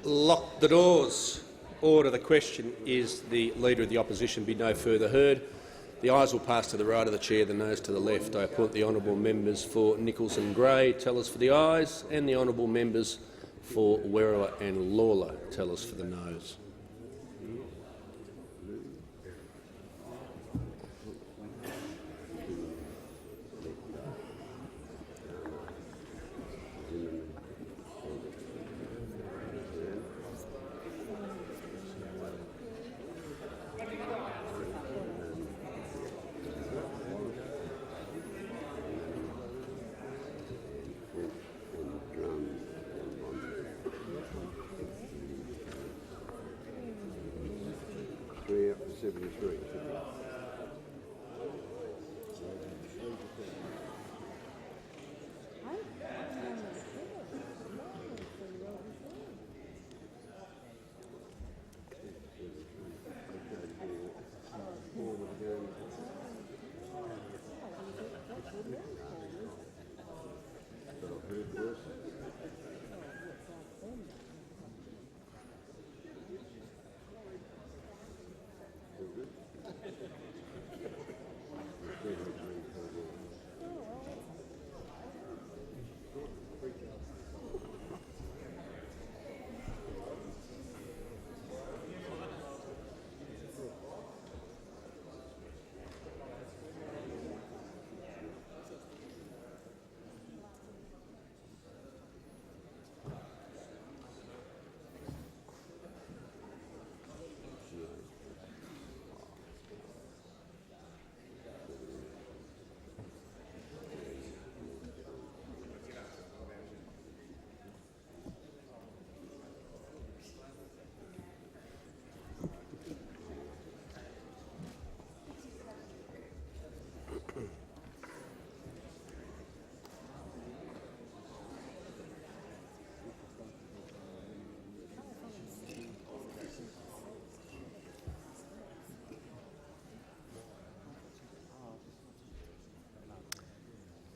Lock the doors. Order. The question is the Leader of the Opposition be no further heard. The ayes will pass to the right of the chair, the noes to the left. I appoint the honourable members for Nichols and Gray, tellers for the ayes, and the honourable members for Werriwa and Lawler, tellers for the noes.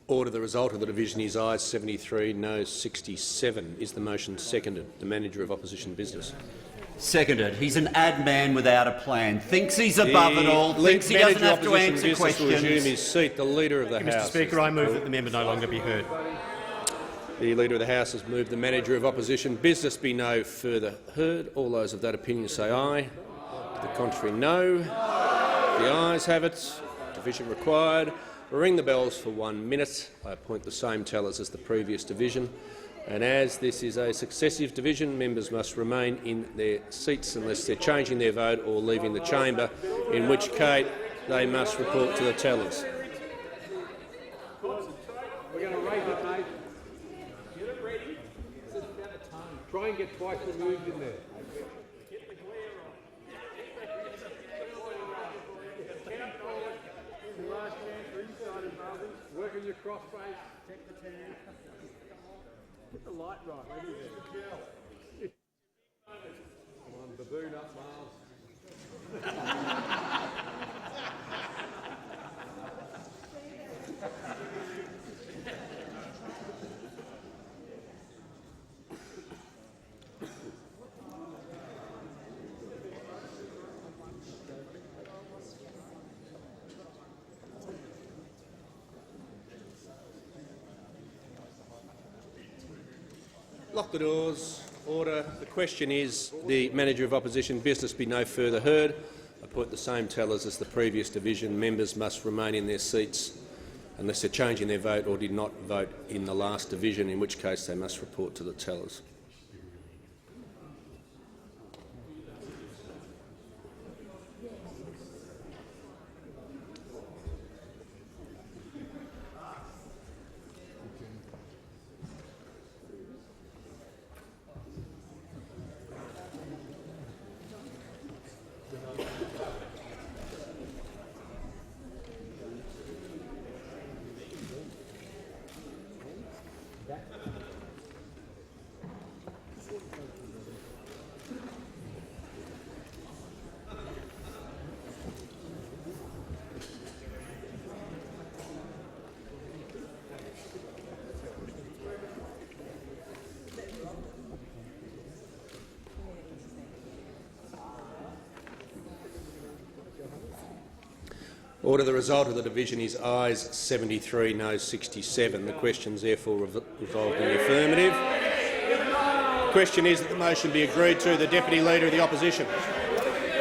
Order. The result of the division is ayes 73, no 67. Is the motion seconded? The Manager of Opposition Business. Seconded. He's an ad man without a plan. Thinks he's above it all. Thinks he doesn't have to answer questions. Will resume his seat. The Leader of the House. Mr. Speaker, I move that the member no longer be heard. The Leader of the House has moved the Manager of Opposition Business be no further heard. All those of that opinion say aye. To the contrary, no. The ayes have it. Division required. Ring the bells for 1 minute. I appoint the same tellers as the previous division. And as this is a successive division, members must remain in their seats unless they're changing their vote or leaving the chamber, in which case they must report to the tellers. We're going to raise it, mate. Get it ready. This is about the time. Try and get twice removed in there. Work on your crossface. Check the tan. Get the light right. Ready there. Come on, baboon up, Miles. Lock the doors. Order. The question is the Manager of Opposition Business be no further heard. I put the same tellers as the previous division. Members must remain in their seats unless they're changing their vote or did not vote in the last division, in which case they must report to the tellers. Order. The result of the division is ayes 73, no 67. The question is therefore resolved in the affirmative. The question is that the motion be agreed to. The Deputy Leader of the Opposition.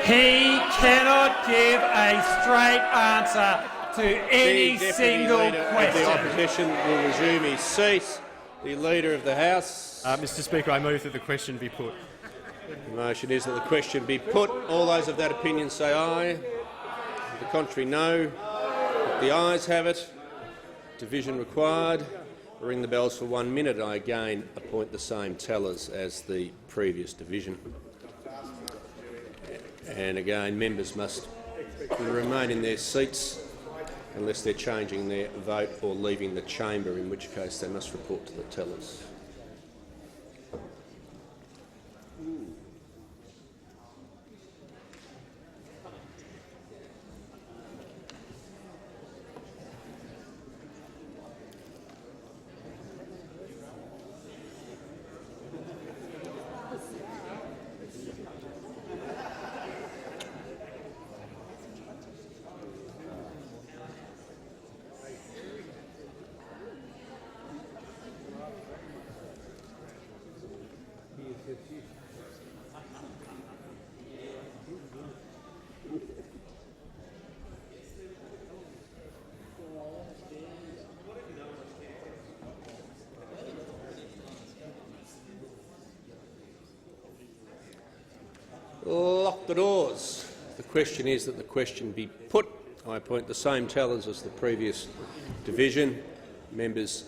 He cannot give a straight answer to any single question. The Opposition will resume his seat. The Leader of the House. Mr. Speaker, I move that the question be put. The motion is that the question be put. All those of that opinion say aye. The contrary, no. The ayes have it. Division required. Ring the bells for 1 minute. I again appoint the same tellers as the previous division. And again, members must will remain in their seats unless they're changing their vote or leaving the chamber, in which case they must report to the tellers. Lock the doors. The question is that the question be put. I appoint the same tellers as the previous division. Members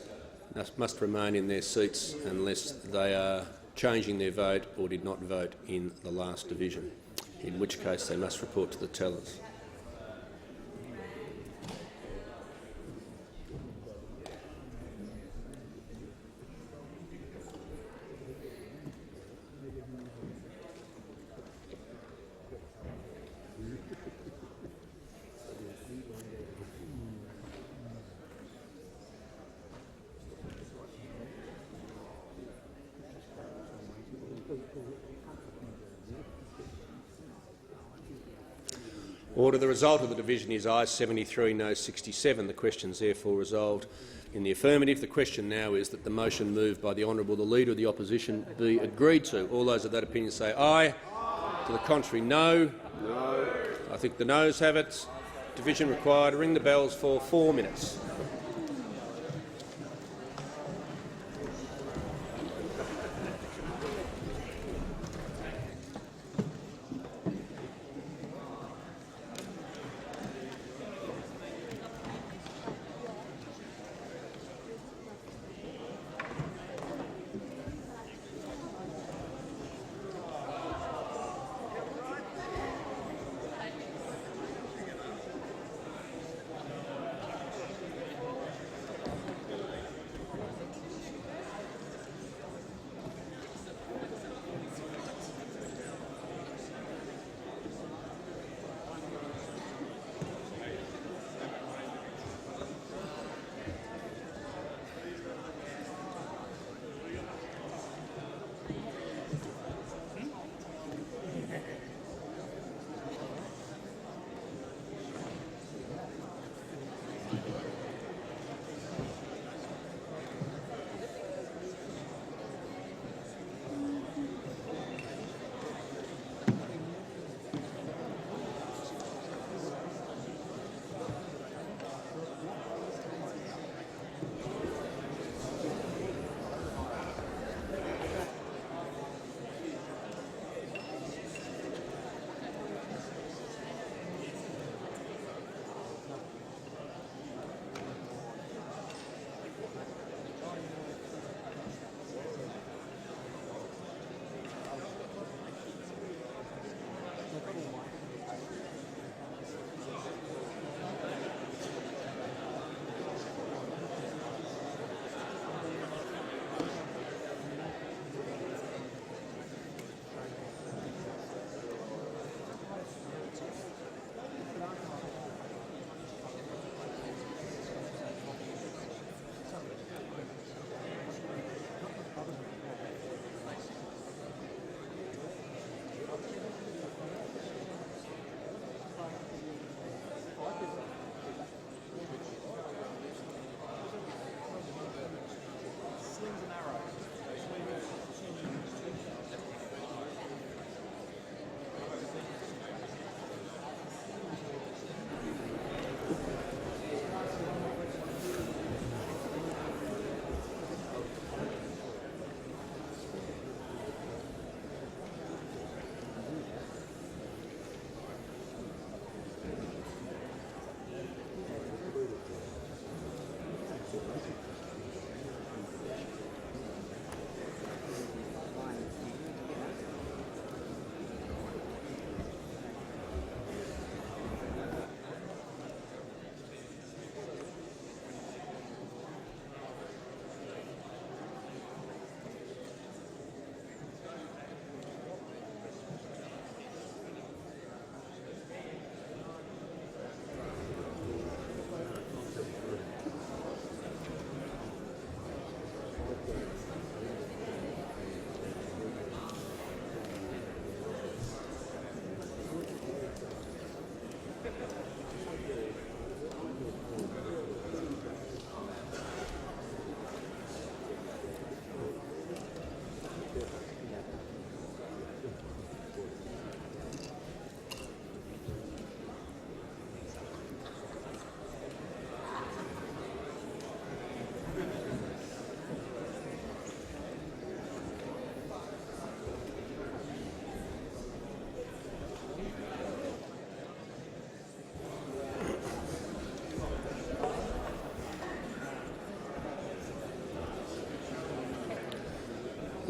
must remain in their seats unless they are changing their vote or did not vote in the last division, in which case they must report to the tellers. Order. The result of the division is ayes 73, no 67. The question is therefore resolved in the affirmative. The question now is that the motion moved by the Honourable the Leader of the Opposition be agreed to. All those of that opinion say aye. To the contrary, no. No. I think the noes have it. Division required. Ring the bells for 4 minutes.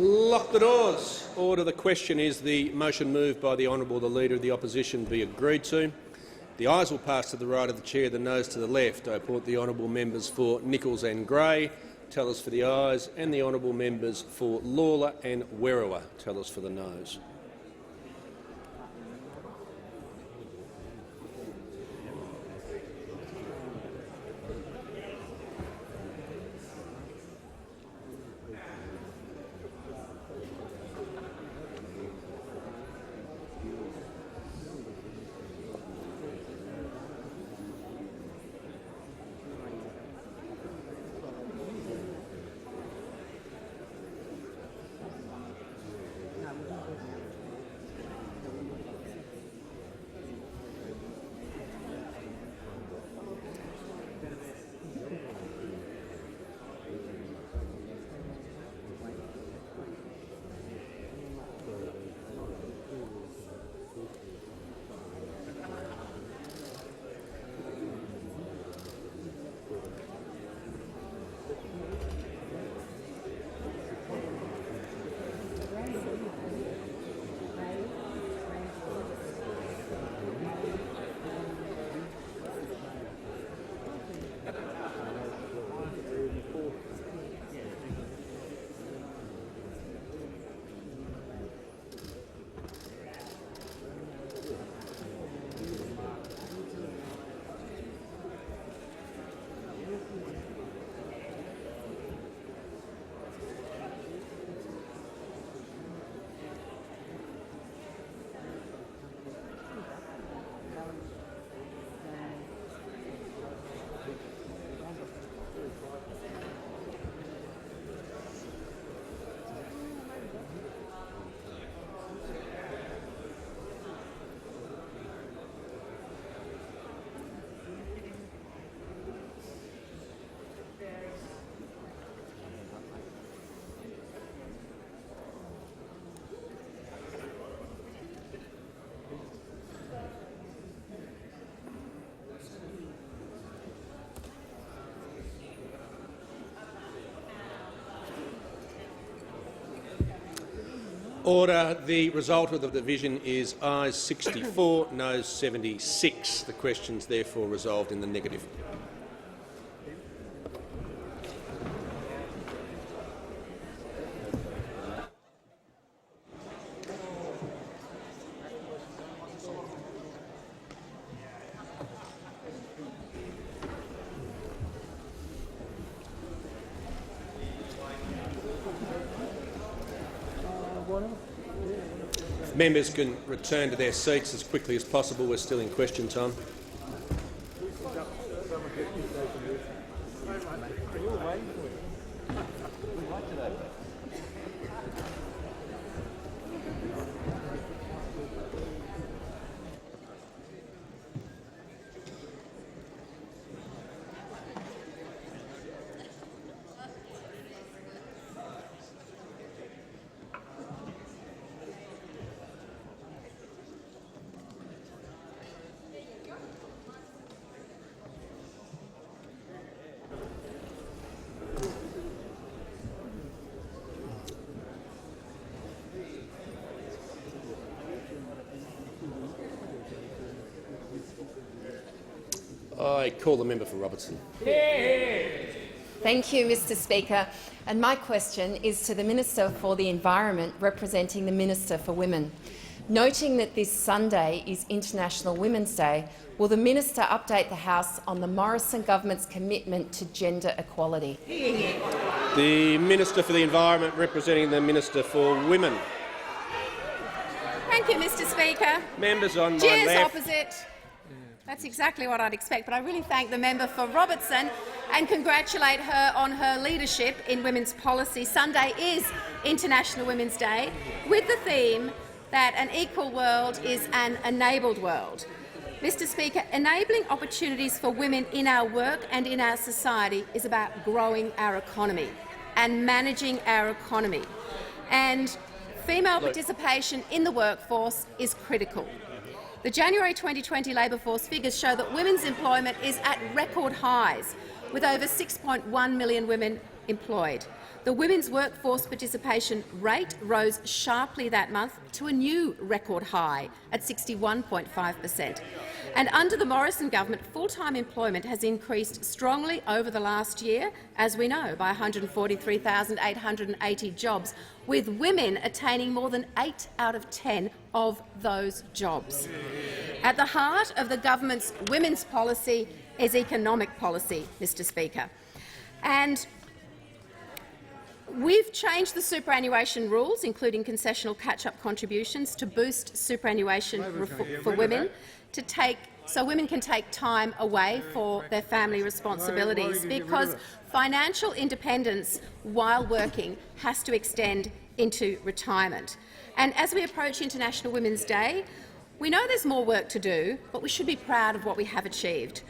Lock the doors. Order. The question is the motion moved by the Honourable the Leader of the Opposition be agreed to. The ayes will pass to the right of the chair, the noes to the left. I report the honourable members for Nichols and Gray tell us for the ayes, and the honourable members for Lawler and Werriwa tell us for the noes. Order. The result of the division is ayes 64, noes 76. The question is therefore resolved in the negative. Members can return to their seats as quickly as possible. We're still in question time. I call the member for Robertson. Thank you, Mr Speaker. And my question is to the Minister for the Environment, representing the Minister for Women. Noting that this Sunday is International Women's Day, will the Minister update the House on the Morrison government's commitment to gender equality? The Minister for the Environment, representing the Minister for Women. Thank you, Mr Speaker. Members on my Cheers left. Opposite. That's exactly what I'd expect, but I really thank the member for Robertson and congratulate her on her leadership in women's policy. Sunday is International Women's Day, with the theme that an equal world is an enabled world. Mr Speaker, enabling opportunities for women in our work and in our society is about growing our economy and managing our economy. And female participation in the workforce is critical. The January 2020 labour force figures show that women's employment is at record highs, with over 6.1 million women employed. The women's workforce participation rate rose sharply that month to a new record high at 61.5%. And under the Morrison government, full-time employment has increased strongly over the last year, as we know, by 143,880 jobs, with women attaining more than 8 out of 10 of those jobs. At the heart of the government's women's policy is economic policy, Mr Speaker. And we've changed the superannuation rules, including concessional catch-up contributions, to boost superannuation for women, so women can take time away for their family responsibilities, because financial independence while working has to extend into retirement. And as we approach International Women's Day, we know there's more work to do, but we should be proud of what we have achieved.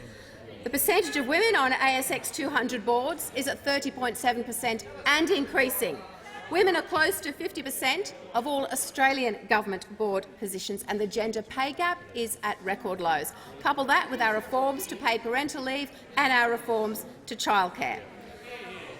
The percentage of women on ASX 200 boards is at 30.7% and increasing. Women are close to 50% of all Australian government board positions, and the gender pay gap is at record lows. Couple that with our reforms to paid parental leave and our reforms to childcare.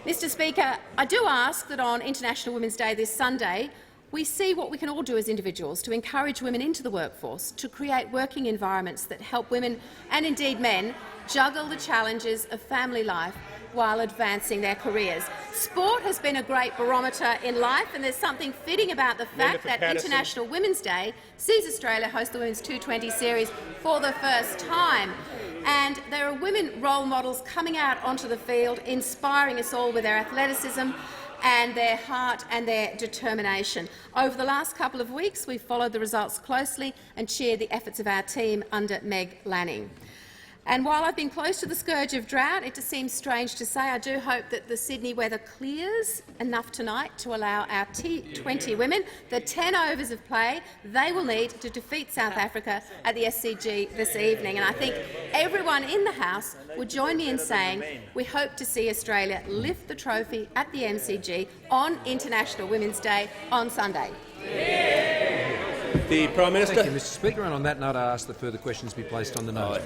Mr Speaker, I do ask that on International Women's Day this Sunday we see what we can all do as individuals to encourage women into the workforce, to create working environments that help women and indeed men juggle the challenges of family life while advancing their careers. Sport has been a great barometer in life, and there's something fitting about the fact that International Women's Day sees Australia host the Women's T20 series for the first time. And there are women role models coming out onto the field, inspiring us all with their athleticism and their heart and their determination. Over the last couple of weeks, we've followed the results closely and cheered the efforts of our team under Meg Lanning. And while I've been close to the scourge of drought, it just seems strange to say I do hope that the Sydney weather clears enough tonight to allow our T20 women the 10 overs of play they will need to defeat South Africa at the SCG this evening. And I think everyone in the House would join me in saying we hope to see Australia lift the trophy at the MCG on International Women's Day on Sunday. The Prime Minister. Thank you, Mr Speaker. And on that note, I ask that further questions be placed on the note.